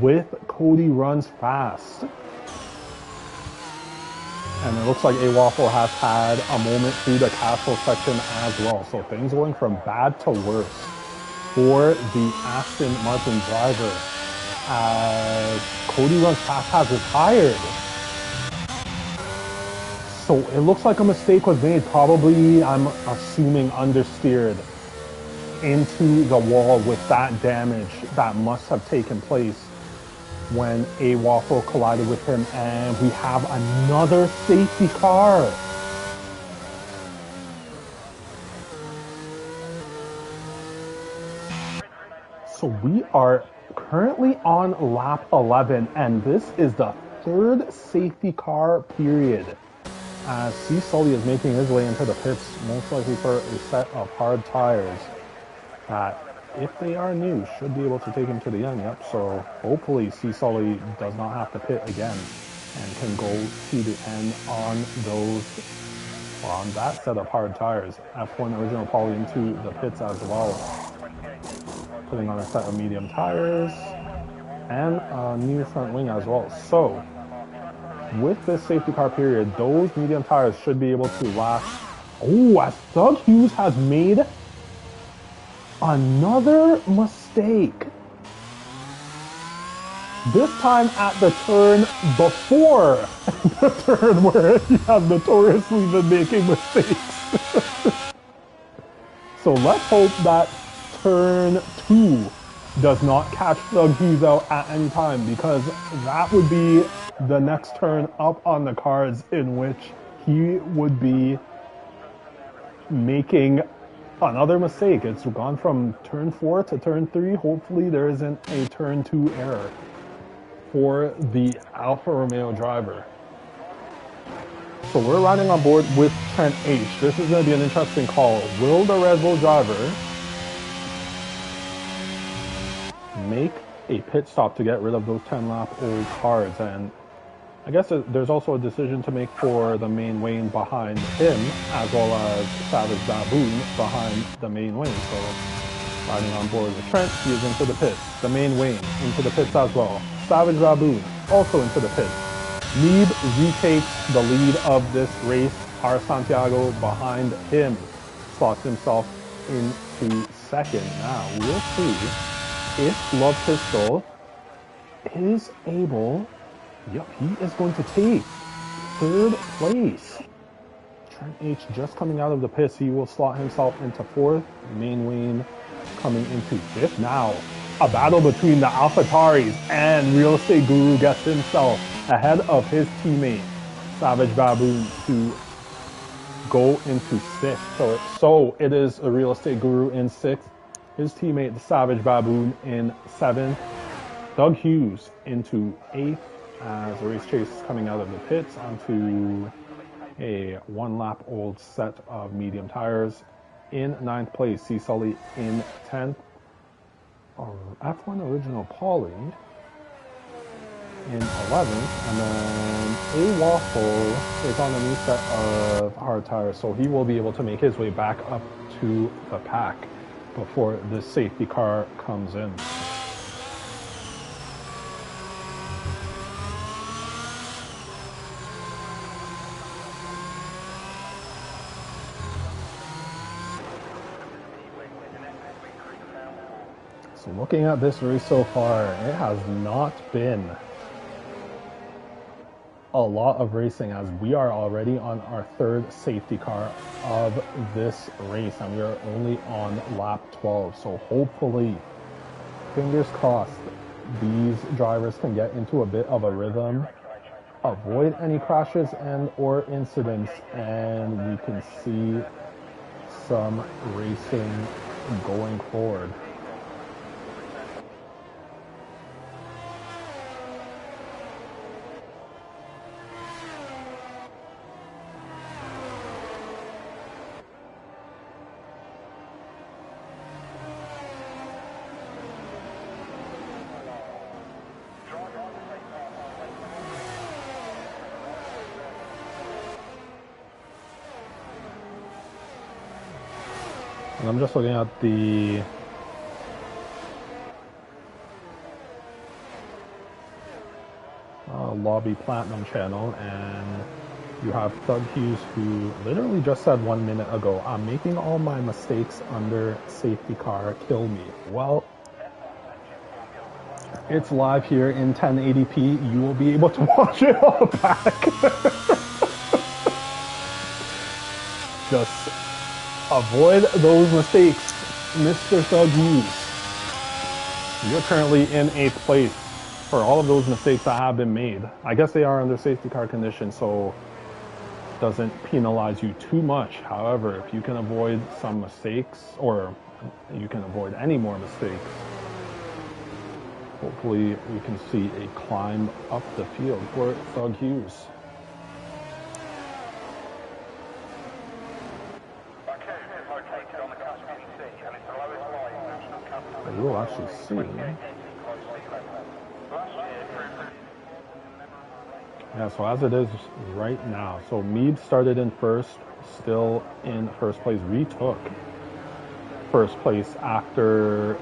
with Cody Runs Fast. And it looks like a Waffle has had a moment through the castle section as well. So things going from bad to worse for the Aston Martin driver as Cody Runs Fast has retired. So it looks like a mistake was made, probably, I'm assuming, understeered into the wall with that damage that must have taken place when a Waffle collided with him, and we have another safety car. So we are currently on lap 11, and this is the 3rd safety car period. As C. Sully is making his way into the pits, most likely for a set of hard tires that, if they are new, should be able to take him to the end. Yep, so hopefully C. Sully does not have to pit again and can go to the end on that set of hard tires. F1 Original Paulie into the pits as well, putting on a set of medium tires and a new front wing as well. So with this safety car period, those medium tires should be able to last. Oh, as Doug Hughes has made another mistake. This time at the turn before the turn where he has notoriously been making mistakes. So let's hope that turn 2 does not catch Doug Hughes out at any time, because that would be the next turn up on the cards in which he would be making another mistake. It's gone from turn 4 to turn 3. Hopefully there isn't a turn 2 error for the Alfa Romeo driver. So we're riding on board with Trent H. This is going to be an interesting call. Will the Red Bull driver make a pit stop to get rid of those 10-lap-old cars? And I guess there's also a decision to make for the main Wayne behind him, as well as Savage Baboon behind the main Wayne. So riding on board with Trent, he is into the pits. The main Wayne into the pits as well. Savage Baboon also into the pits. Neeb retakes the lead of this race. Har Santiago behind him slots himself into second. Now we'll see if Love Pistol is able. Yep, he is going to take 3rd place. Trent H just coming out of the pits. He will slot himself into 4th. Main Wayne coming into 5th. Now, a battle between the AlphaTauris, and Real Estate Guru gets himself ahead of his teammate, Savage Baboon, to go into 6th. So it is a Real Estate Guru in 6th. His teammate, the Savage Baboon, in 7th. Doug Hughes into 8th. As Race Chase is coming out of the pits onto a 1-lap-old set of medium tires. In 9th place, C. Sully in 10th. F1 Original Paulie in 11th. And then a Waffle is on a new set of hard tires, so he will be able to make his way back up to the pack before the safety car comes in. So looking at this race so far, it has not been a lot of racing, as we are already on our 3rd safety car of this race, and we are only on lap 12. So hopefully, fingers crossed, these drivers can get into a bit of a rhythm avoid any crashes and or incidents, and we can see some racing going forward. And I'm just looking at the Lobby Platinum channel, and you have Thug Hughes, who literally just said 1 minute ago, "I'm making all my mistakes under safety car, kill me." Well, it's live here in 1080p. You will be able to watch it all back. Just avoid those mistakes, Mr. Thug Hughes. You're currently in 8th place for all of those mistakes that have been made. I guess they are under safety car conditions, so it doesn't penalize you too much. However, if you can avoid some mistakes, or you can avoid any more mistakes, hopefully we can see a climb up the field for Thug Hughes. You will actually see. Yeah, so as it is right now, so Mead started in first, still in first place, retook first place after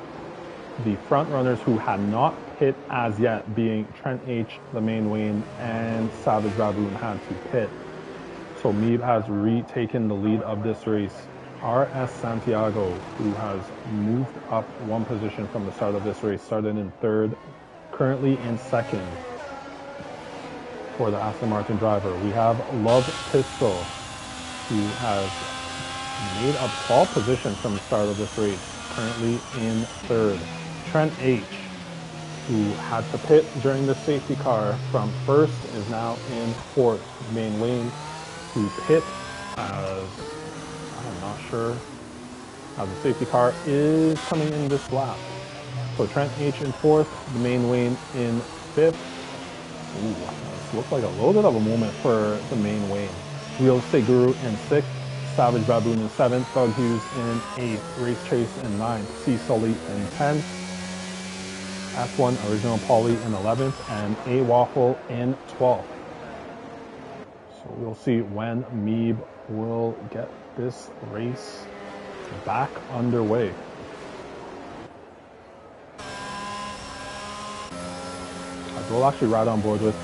the front runners who had not pit as yet, being Trent H, the main Wayne, and Savage Baboon, had to pit. So Mead has retaken the lead of this race. RS Santiago, who has moved up one position from the start of this race, started in third, currently in second for the Aston Martin driver. We have Love Pistol, who has made up 12 positions from the start of this race, currently in third. Trent H, who had to pit during the safety car from first, is now in fourth. Main Wayne, who pit as, I'm not sure how the safety car is coming in this lap. So Trent H in fourth, the main Wayne in fifth. Ooh, this looks like a little bit of a moment for the main Wayne. Real Seguru in sixth, Savage Baboon in seventh, Thug Hughes in eighth, Race Chase in ninth, C Sully in 10th, F1 Original Polly in 11th, and A Waffle in 12th. So we'll see when Meeb will get this race back underway. We'll actually ride on board with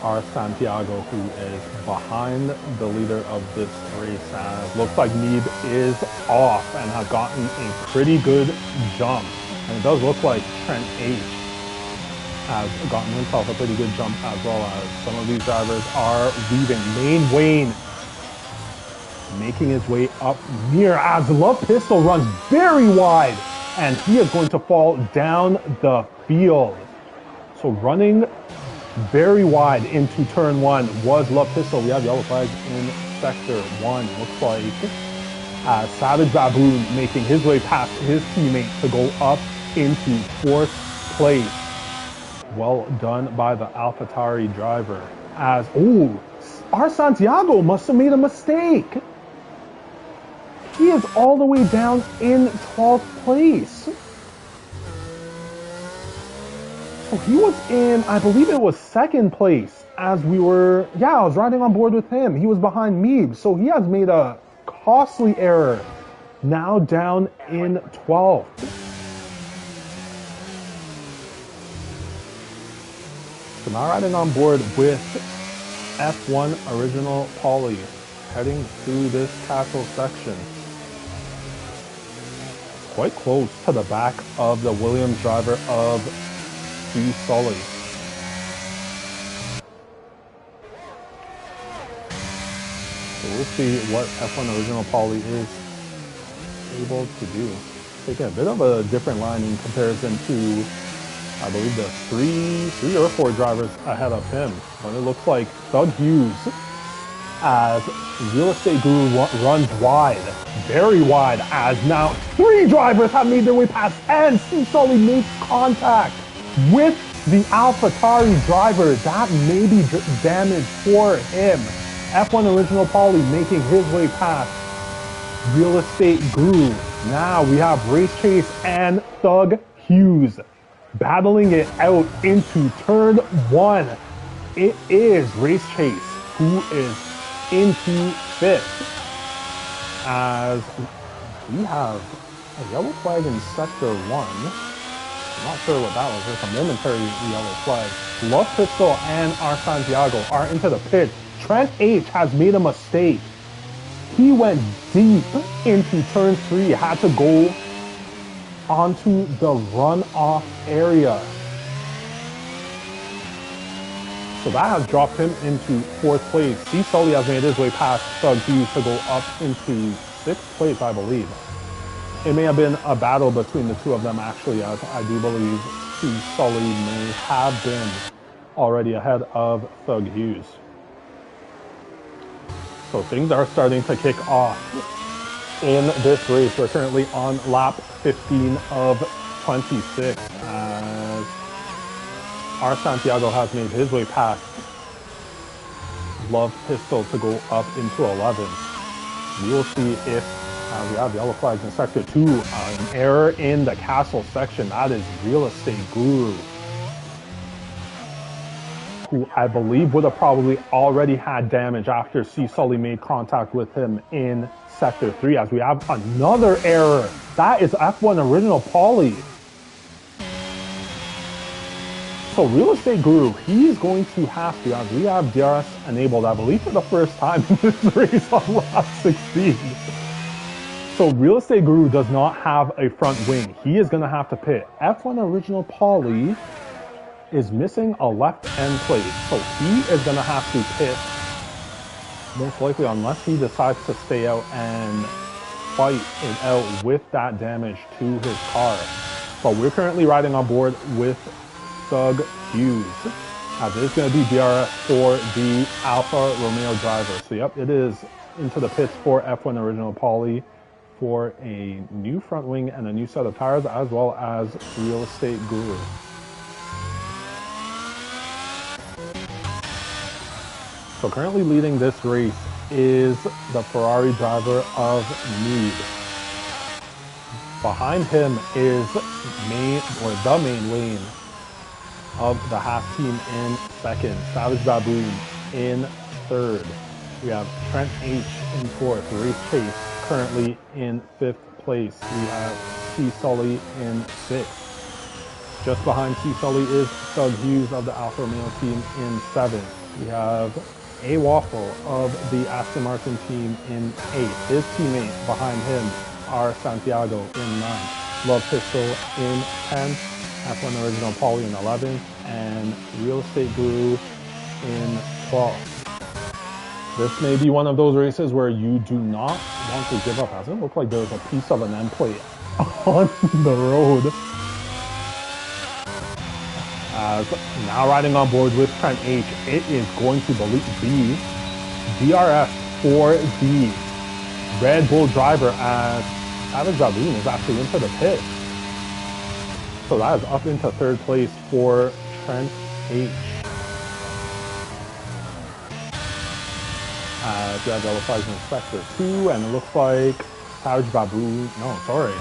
our Santiago, who is behind the leader of this race. Looks like Meeb is off and has gotten a pretty good jump. And it does look like Trent H has gotten himself a pretty good jump as well, as some of these drivers are weaving. Main Wayne making his way up near as Love Pistol runs very wide, and he is going to fall down the field. So running very wide into turn one was Love Pistol. We have yellow flags in sector one. Looks like Savage Baboon making his way past his teammate to go up into fourth place. Well done by the AlphaTauri driver. As, our Santiago must have made a mistake. He is all the way down in 12th place. So he was in, I believe it was second place as we were, I was riding on board with him. He was behind Meeb, so he has made a costly error. Now down in 12th. So now riding on board with F1 Original Polly, heading through this castle section. Quite close to the back of the Williams driver of C Sully. So we'll see what F1 Original Polly is able to do. Taking a bit of a different line in comparison to I believe there's three or four drivers ahead of him. But it looks like Doug Hughes, as Real Estate Guru runs wide, very wide, as now three drivers have made their way past, and C. Sully makes contact with the AlphaTauri driver. That may be damage for him. F1 Original Paulie making his way past Real Estate Guru. Now we have Race Chase and Thug Hughes battling it out into turn one. It is Race Chase who is into fifth, as we have a yellow flag in sector one. I'm not sure what that was, just a momentary yellow flag. Love Pistol and R. Santiago are into the pit. Trent H has made a mistake. He went deep into turn three, had to go onto the runoff area. So that has dropped him into fourth place. C. Sully has made his way past Thug Hughes to go up into sixth place, I believe. It may have been a battle between the two of them, actually, as I do believe C. Sully may have been already ahead of Thug Hughes. So things are starting to kick off in this race. We're currently on lap 15 of 26, as R. Santiago has made his way past Love Pistol to go up into 11. We will see if we have yellow flags in sector 2. An error in the castle section. That is Real Estate Guru, who I believe would have probably already had damage after C. Sully made contact with him in sector 3, as we have another error. That is F1 Original Paulie. So Real Estate Guru, he's going to have to, as we have DRS enabled, I believe for the first time in this race on lap 16. So Real Estate Guru does not have a front wing. He is going to have to pit. F1 Original Paulie is missing a left end plate. So he is going to have to pit, most likely, unless he decides to stay out and fight it out with that damage to his car. But we're currently riding on board with Thug Hughes, as it is going to be DRS for the Alfa Romeo driver. So yep, it is into the pits for F1 Original Paulie for a new front wing and a new set of tires, as well as Real Estate Guru. So currently leading this race is the Ferrari driver of Need. Behind him is the main lane of the Haas team in second. Savage Baboon in third. We have Trent H in fourth. Race Chase currently in fifth place. We have C. Sully in sixth. Just behind C. Sully is Thug Hughes of the Alfa Romeo team in seventh. We have A. Waffle of the Aston Martin team in eighth. His teammate behind him are Santiago in ninth. Love Pistol in 10th. F1 Original Paulie in 11th, and Real Estate Guru in 12th. This may be one of those races where you do not want to give up, as it looks like there's a piece of an end plate on the road. As now riding on board with Trent H, it is going to be DRS for the Red Bull driver, as Savage Baboon is actually into the pit. So that is up into third place for Trent H. We have yellow flags in sector 2, and it looks like Savage Baboon. No, sorry.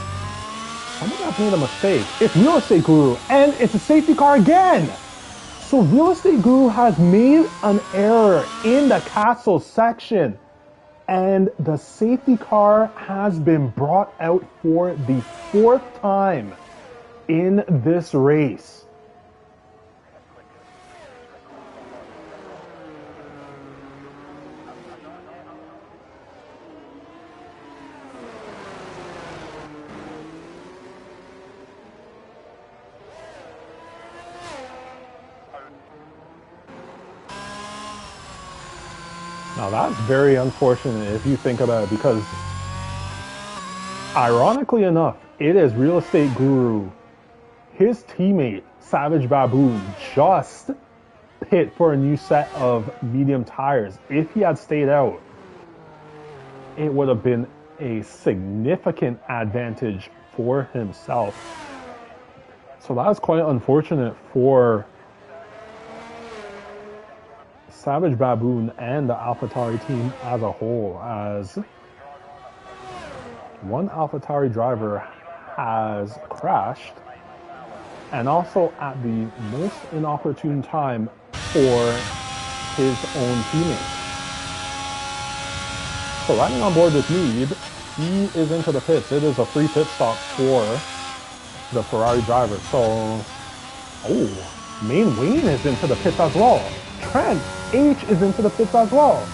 Someone has made a mistake. It's Real Estate Guru, and it's a safety car again. So Real Estate Guru has made an error in the castle section, and the safety car has been brought out for the fourth time in this race. Now that's very unfortunate if you think about it, because ironically enough, it is Real Estate Guru his teammate, Savage Baboon, just pit for a new set of medium tires. If he had stayed out, it would have been a significant advantage for himself. So that is quite unfortunate for Savage Baboon and the AlphaTauri team as a whole, as one AlphaTauri driver has crashed, and also at the most inopportune time for his own teammate. So riding on board with Mead, he is into the pits. It is a free pit stop for the Ferrari driver. So, Main Wayne is into the pits as well. Trent H is into the pits as well.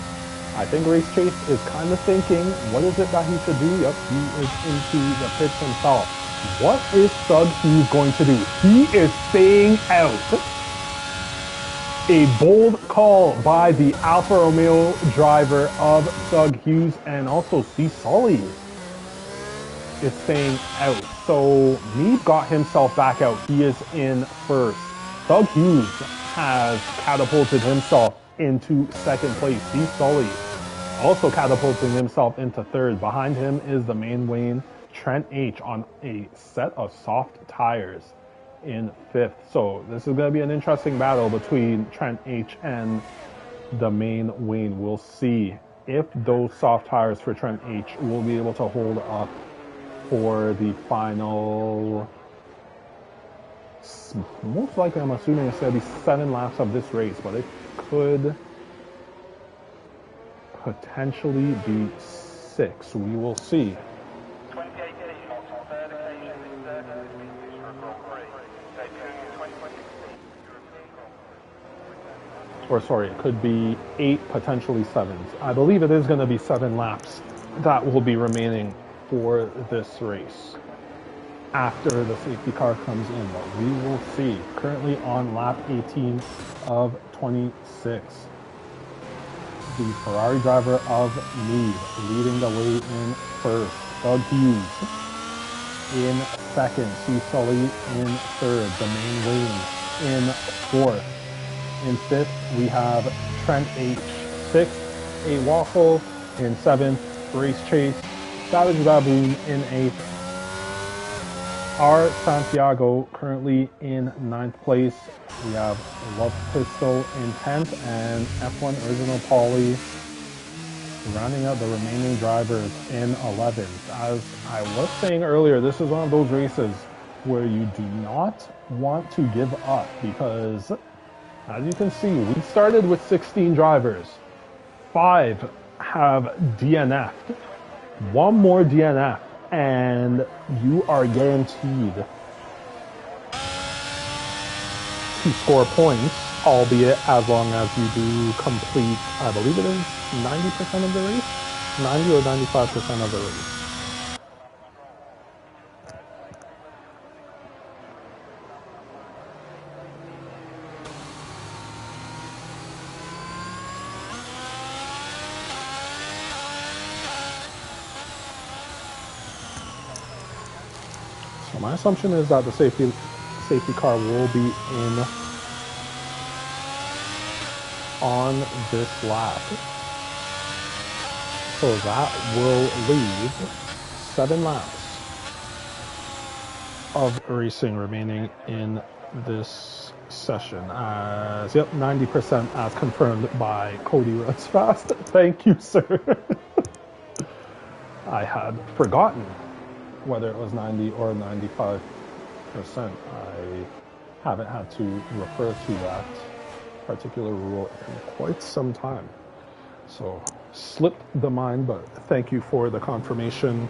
I think Race Chase is kind of thinking, what is it that he should do? Yep, he is into the pits himself. What is Doug Hughes going to do? He is staying out. A bold call by the Alfa Romeo driver of Doug Hughes, and also C. Sully is staying out. So Mead got himself back out. He is in first. Doug Hughes has catapulted himself into second place. C. Sully also catapulting himself into third. Behind him is the main Wayne, Trent H, on a set of soft tires in fifth. So this is going to be an interesting battle between Trent H and the main Wayne. We'll see if those soft tires for Trent H will be able to hold up for the final, most likely I'm assuming it's going to be 7 laps of this race, but it could potentially be 6. We will see. Or sorry, it could be 8, potentially 7. I believe it is going to be 7 laps that will be remaining for this race after the safety car comes in, but we will see. Currently on lap 18 of 26. The Ferrari driver of Mead leading the way in first. Doug Hughes in second. C. Sully in third. The main Wayne in fourth. In fifth, we have Trent H. Sixth, A. Waffle. In seventh, Race Chase. Savage Baboon in eighth. R. Santiago currently in ninth place. We have Love Pistol in 10th, and F1 Original Pauly rounding out the remaining drivers in 11th. As I was saying earlier, this is one of those races where you do not want to give up, because as you can see, we started with 16 drivers. 5 have DNF'd. 1 more DNF, and you are guaranteed to score points, albeit as long as you do complete, I believe it is 90% of the race? 90 or 95% of the race. So my assumption is that the safety car will be in on this lap. So that will leave 7 laps of racing remaining in this session. As, yep, 90% as confirmed by Cody Runs Fast. Thank you, sir. I had forgotten whether it was 90 or 95%. I haven't had to refer to that particular rule in quite some time. So slipped the mind, but thank you for the confirmation,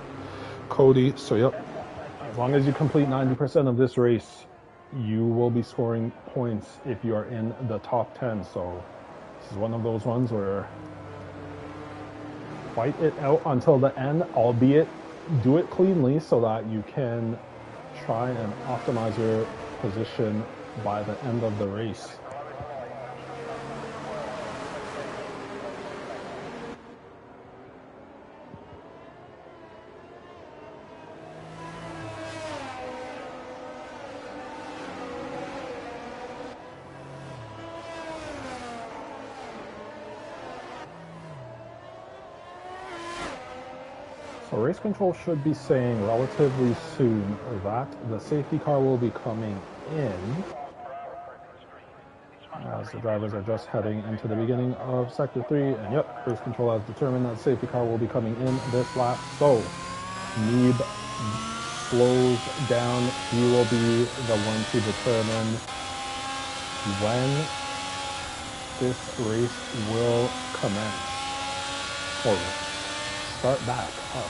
Cody. So yep, as long as you complete 90% of this race, you will be scoring points if you are in the top 10. So this is one of those ones where fight it out until the end, albeit do it cleanly so that you can try and optimize your position by the end of the race. So race control should be saying relatively soon that the safety car will be coming in, as the drivers are just heading into the beginning of Sector 3. And yep, race control has determined that the safety car will be coming in this lap. So Neeb slows down. He will be the one to determine when this race will commence, or start back up.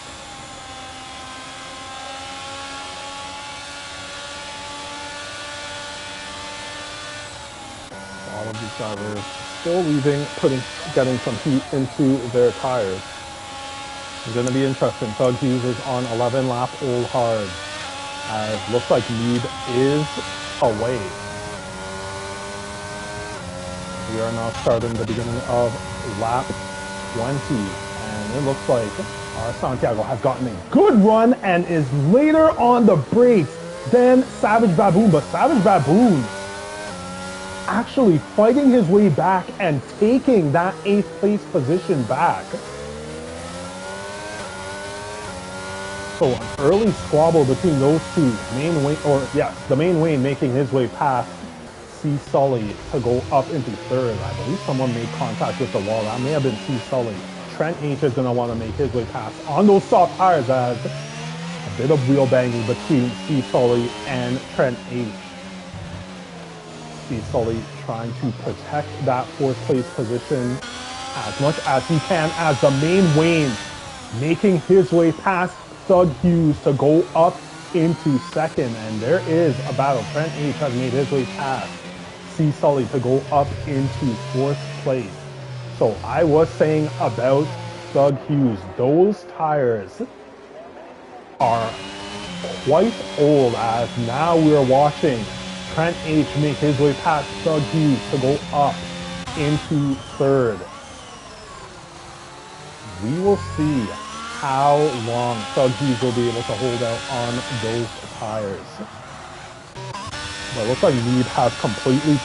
All of these drivers still leaving, getting some heat into their tires. It's going to be interesting. Doug Hughes is on 11 lap old hard. Looks like Neeb is away. We are now starting the beginning of lap 20. And it looks like our Santiago has gotten a good run and is later on the brakes than Savage Baboon. But Savage Baboon actually fighting his way back and taking that 8th place position back. So an early squabble between those two. The main Wayne making his way past C. Sully to go up into 3rd. I believe someone made contact with the wall. That may have been C. Sully. Trent H is going to want to make his way past on those soft tires, as a bit of wheel banging between C. Sully and Trent H. C. Sully trying to protect that 4th place position as much as he can, as the main Wayne making his way past Thug Hughes to go up into 2nd. And there is a battle. Trent H has made his way past C. Sully to go up into 4th place. So I was saying about Thug Hughes, those tires are quite old, as now we're watching Trent H make his way past Thug Hughes to go up into 3rd. We will see how long Thug Hughes will be able to hold out on those tires. But it looks like Neeb has completely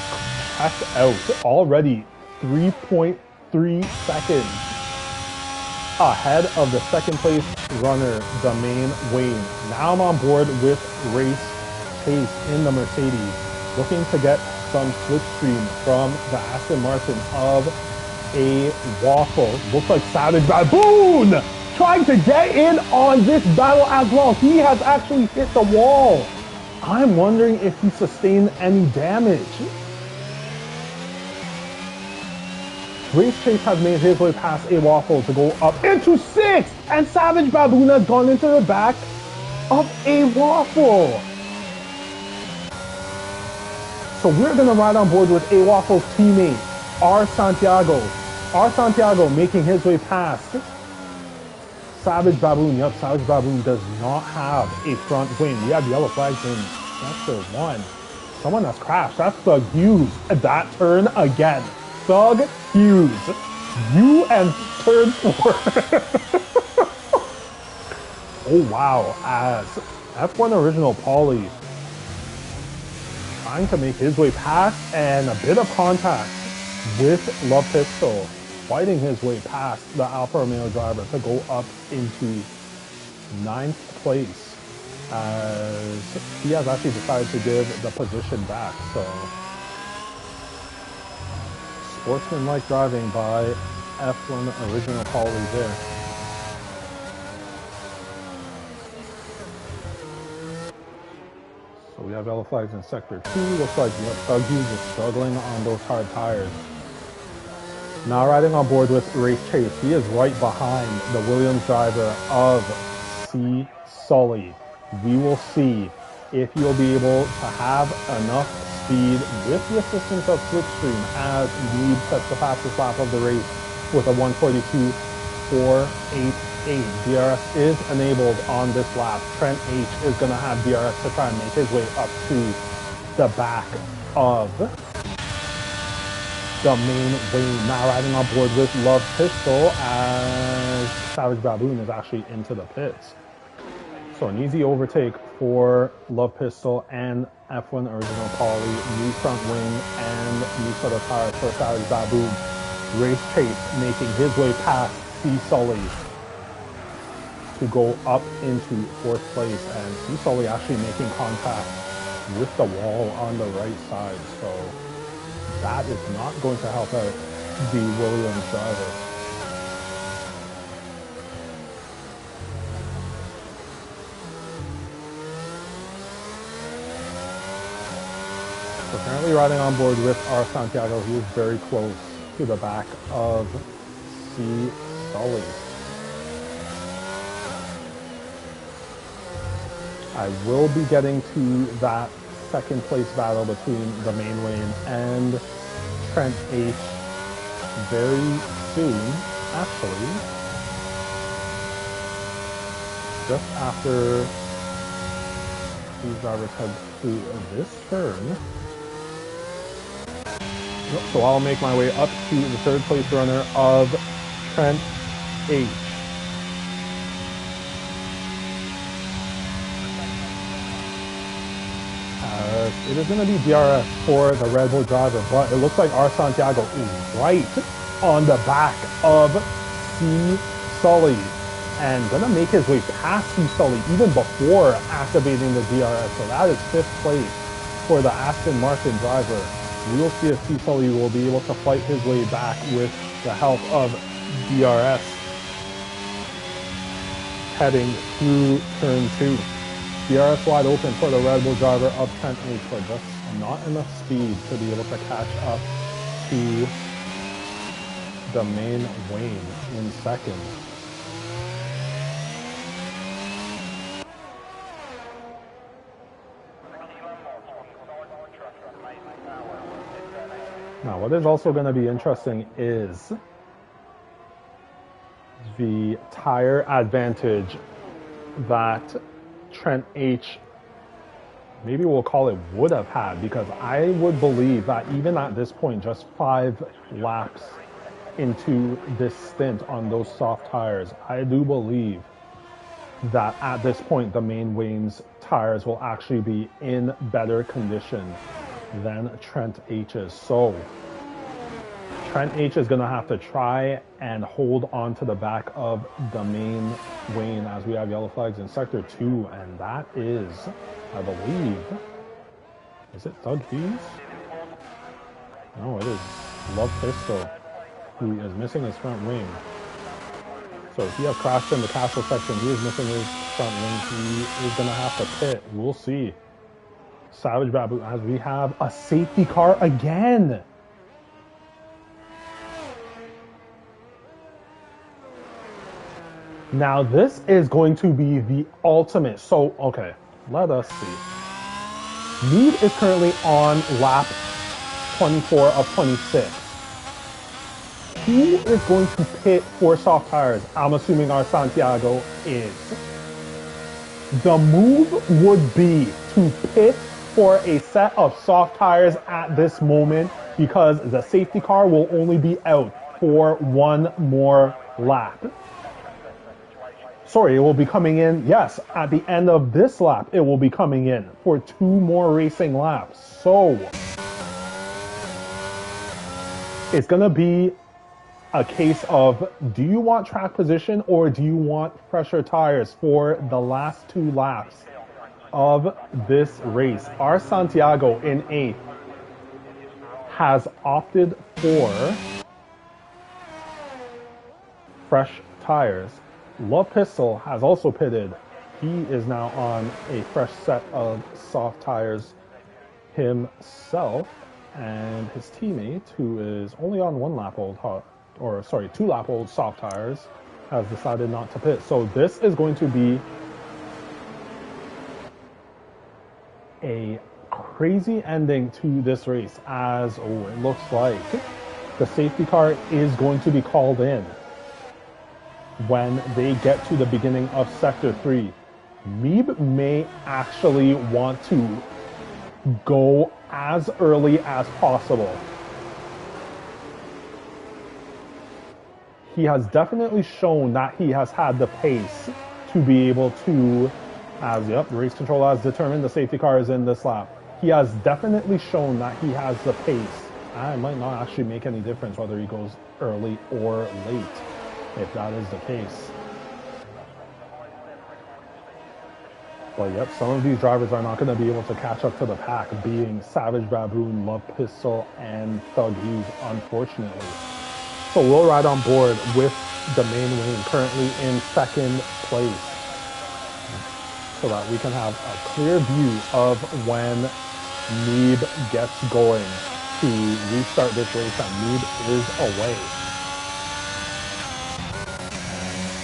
checked out already. 3.3 seconds ahead of the 2nd place runner, the main Wayne. Now I'm on board with Race Chase in the Mercedes, looking to get some slipstream from the Aston Martin of a waffle. Looks like Savage Baboon trying to get in on this battle as well. He has actually hit the wall. I'm wondering if he sustained any damage. Race Chase has made his way past a waffle to go up into 6th, and Savage Baboon has gone into the back of a waffle. So we're going to ride on board with a waffle's teammate, R. Santiago. R. Santiago making his way past Savage Baboon. Yep, Savage Baboon does not have a front wing. We have yellow flags in Sector 1. Someone has crashed. That's Thug Hughes. That turn again. Thug Hughes. You and turn 4. Oh, wow. As F1 Original Paulie trying to make his way past, and a bit of contact with Love Pistol, fighting his way past the Alfa Romeo driver to go up into 9th place, as he has actually decided to give the position back. So sportsmanlike driving by F1 Original Paulie there. So we have yellow flags in Sector 2. Looks like Thug Hughes is struggling on those hard tires. Now riding on board with Race Chase. He is right behind the Williams driver of C. Sully. We will see if he'll be able to have enough speed with the assistance of Slipstream, as Neeb sets the fastest lap of the race with a 1:42.488. DRS is enabled on this lap. Trent H is going to have DRS to try and make his way up to the back of the main Wayne. Now riding on board with Love Pistol, as Savage Baboon is actually into the pits. So an easy overtake for Love Pistol and F1 Original Paulie. New front wing and new set of tires for Savage Baboon. Race Chase making his way past C. Sully. to go up into 4th place, and C. Sully actually making contact with the wall on the right side. So that is not going to help out the Williams driver. So currently riding on board with R. Santiago, he is very close to the back of C. Sully. I will be getting to that 2nd place battle between the main lane and Trent H very soon, actually. Just after these drivers head through this turn. So I'll make my way up to the 3rd place runner of Trent H. It is going to be DRS for the Red Bull driver, but it looks like R. Santiago is right on the back of C. Sully and going to make his way past C. Sully even before activating the DRS. So that is 5th place for the Aston Martin driver. We'll see if C. Sully will be able to fight his way back with the help of DRS heading through turn 2. DRS wide open for the Red Bull driver of Trent H, but just not enough speed to be able to catch up to the main Wayne in 2nd. Now, what is also going to be interesting is the tire advantage that Trent H, maybe we'll call it, would have had, because I would believe that even at this point, just 5 laps into this stint on those soft tires, I do believe that at this point the main Wayne's tires will actually be in better condition than Trent H's. So Trent H is going to have to try and hold on to the back of the main Wayne as we have yellow flags in Sector 2, and that is, I believe, is it Doug Hughes? No, it is Love Pistol, who is missing his front wing. So he has crashed in the castle section. He is missing his front wing. He is going to have to pit. We'll see. Savage Babu, as we have a safety car again. Now this is going to be the ultimate. So, okay, let us see. Mead is currently on lap 24 of 26. Who is going to pit for soft tires? I'm assuming our Santiago is. The move would be to pit for a set of soft tires at this moment, because the safety car will only be out for 1 more lap. Sorry, it will be coming in, yes, at the end of this lap, it will be coming in for 2 more racing laps. So it's going to be a case of, do you want track position or do you want fresher tires for the last 2 laps of this race? Our Santiago in 8th has opted for fresh tires. Love Pistol has also pitted. He is now on a fresh set of soft tires himself, and his teammate, who is only on 2 lap old soft tires, has decided not to pit. So this is going to be a crazy ending to this race, as it looks like the safety car is going to be called in when they get to the beginning of Sector 3. Meeb may actually want to go as early as possible. He has definitely shown that he has had the pace to be able to, race control has determined the safety car is in this lap. He has definitely shown that he has the pace. It might not actually make any difference whether he goes early or late, if that is the case. But yep, some of these drivers are not going to be able to catch up to the pack, being Savage Baboon, Love Pistol, and Thug Hughes, unfortunately. So we'll ride on board with the main wing, currently in second place, so that we can have a clear view of when Meeb gets going to restart this race, and Meeb is away.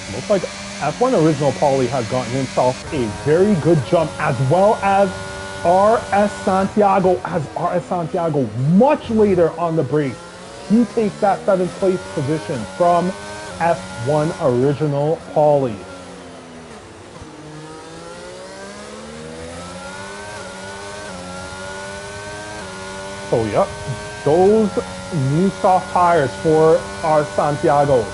And looks like F1 Original Paulie has gotten himself a very good jump, as well as RS Santiago, much later on the break. He takes that 7th place position from F1 Original Paulie. So yep, those new soft tires for our Santiago,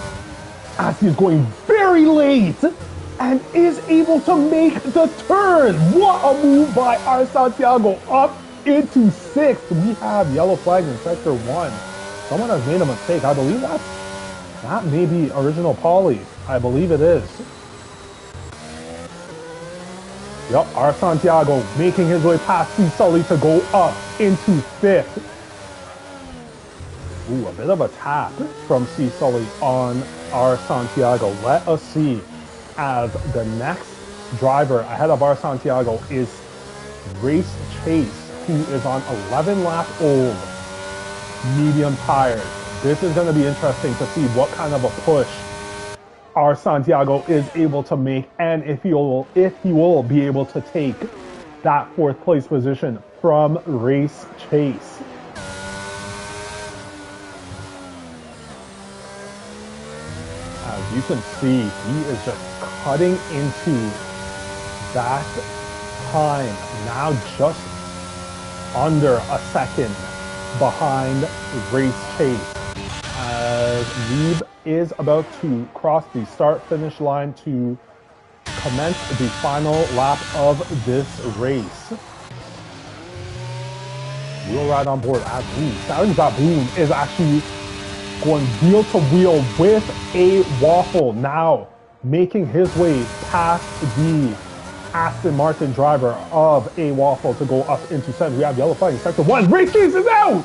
as he's going very late and is able to make the turn. What a move by our Santiago, up into 6th. We have yellow flags in sector 1. Someone has made a mistake. I believe that may be Original Paulie. I believe it is. Yep, our Santiago making his way past C. Sully to go up into 5th. Ooh, a bit of a tap from C. Sully on our Santiago. Let us see, as the next driver ahead of our Santiago is Race Chase, who is on 11 lap old medium tires. This is going to be interesting to see what kind of a push our Santiago is able to make, and if he will be able to take that 4th place position from Race Chase. As you can see, he is just cutting into that time, now just under a second behind Race Chase, as Meeb is about to cross the start-finish line to commence the final lap of this race. We'll ride on board as Savage Baboon is actually going wheel to wheel with a waffle, now making his way past the Aston Martin driver of a waffle to go up into 7th. We have yellow flag in sector 1. Race Chase is out!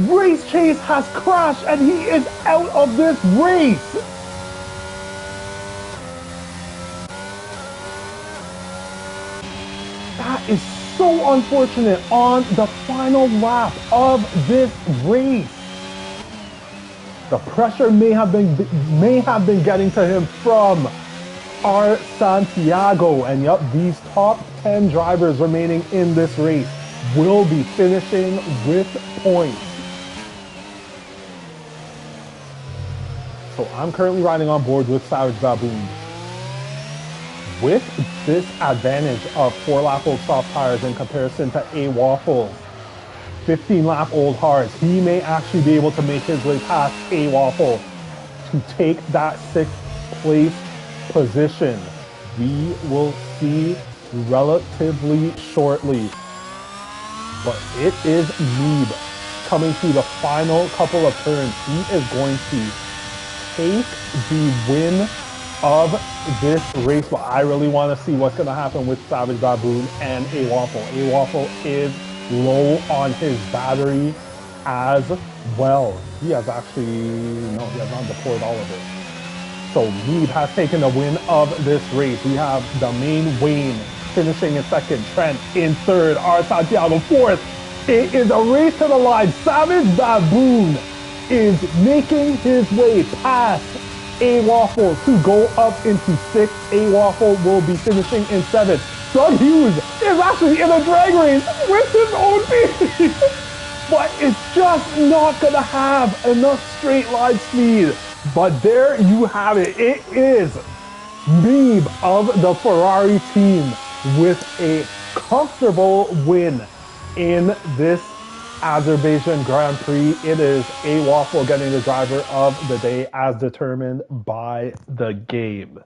Race Chase has crashed and he is out of this race! That is so unfortunate on the final lap of this race. The pressure may have been getting to him from our Santiago, and yep, these top 10 drivers remaining in this race will be finishing with points. So I'm currently riding on board with Savage Baboon. With this advantage of 4-lap-old soft tires in comparison to A Waffle's 15-lap-old hards, he may actually be able to make his way past A Waffle to take that 6th place position. We will see relatively shortly. But it is Meeb coming through the final couple of turns. He is going to take the win of this race. But I really want to see what's going to happen with Savage Baboon and A Waffle. A Waffle is low on his battery as well. He has actually, no, he has not deployed all of it. So Meeb has taken the win of this race. We have the main Wayne finishing in 2nd, Trent in 3rd, our Santiago 4th. It is a race to the line. Savage Baboon is making his way past A Waffle to go up into 6th. A Waffle will be finishing in 7th. Thug Hughes is actually in a drag race with his own team, but it's just not going to have enough straight line speed. But there you have it. It is Meeb of the Ferrari team with a comfortable win in this Azerbaijan Grand Prix. It is A Waffle getting the driver of the day as determined by the game.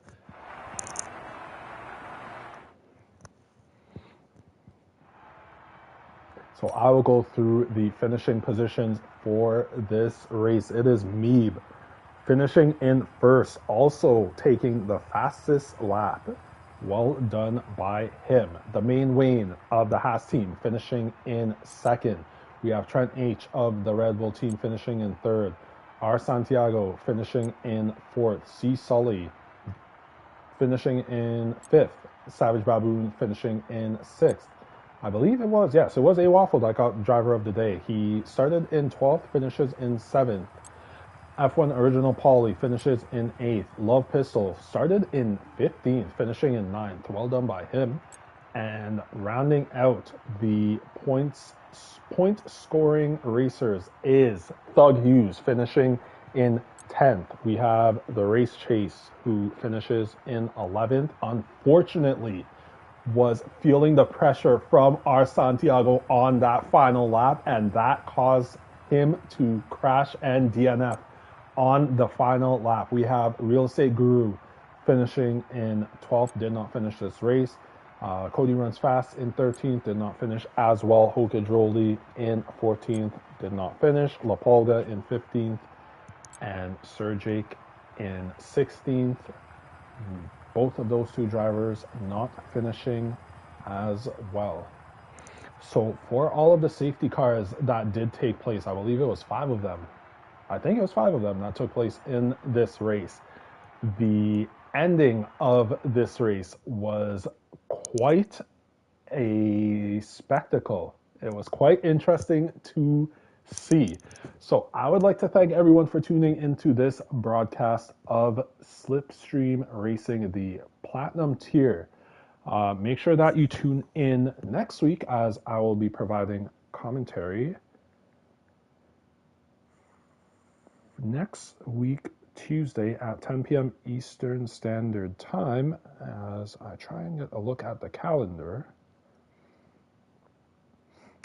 So I will go through the finishing positions for this race. It is Meeb finishing in 1st, also taking the fastest lap. Well done by him. The main Wayne of the Haas team finishing in second. We have Trent H of the Red Bull team finishing in third. R. Santiago finishing in fourth. C. Sully finishing in fifth. Savage Baboon finishing in sixth. I believe it was, yes, it was A Waffle that got driver of the day. He started in 12th, finishes in 7th. F1 Original Pauly finishes in 8th. Love Pistol started in 15th, finishing in 9th. Well done by him. And rounding out the point scoring racers is Thug Hughes finishing in 10th. We have the Race Chase who finishes in 11th. Unfortunately, was feeling the pressure from our Santiago on that final lap, and that caused him to crash and DNF on the final lap. We have Real Estate Guru finishing in 12th, did not finish this race. Cody Runs Fast in 13th, did not finish as well. Hoka Droli in 14th, did not finish. La Polga in 15th, and Sir Jake in 16th. Both of those two drivers not finishing as well. So for all of the safety cars that did take place, I believe it was 5 of them. I think it was 5 of them that took place in this race. The ending of this race was quite a spectacle. It was quite interesting to see. So I would like to thank everyone for tuning into this broadcast of Slipstream Racing, the Platinum tier. Make sure that you tune in next week as I will be providing commentary. Next week, Tuesday at 10 p.m. Eastern Standard Time, as I try and get a look at the calendar.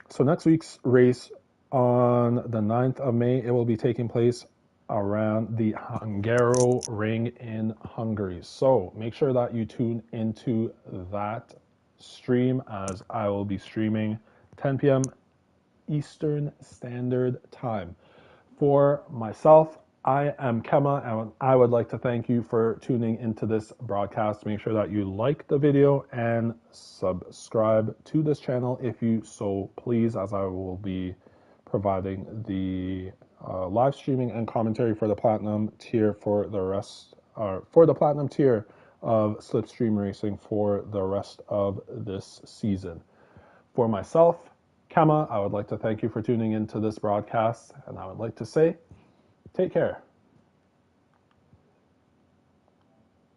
So next week's race on the 9th of May, it will be taking place around the Hungaro Ring in Hungary. So make sure that you tune into that stream as I will be streaming 10 p.m. Eastern Standard Time. For myself, I am Kema, and I would like to thank you for tuning into this broadcast. Make sure that you like the video and subscribe to this channel if you so please, as I will be providing the live streaming and commentary for the Platinum tier for the rest, for the Platinum tier of Slipstream Racing for the rest of this season. For myself, Kema, I would like to thank you for tuning into this broadcast, and I would like to say, take care.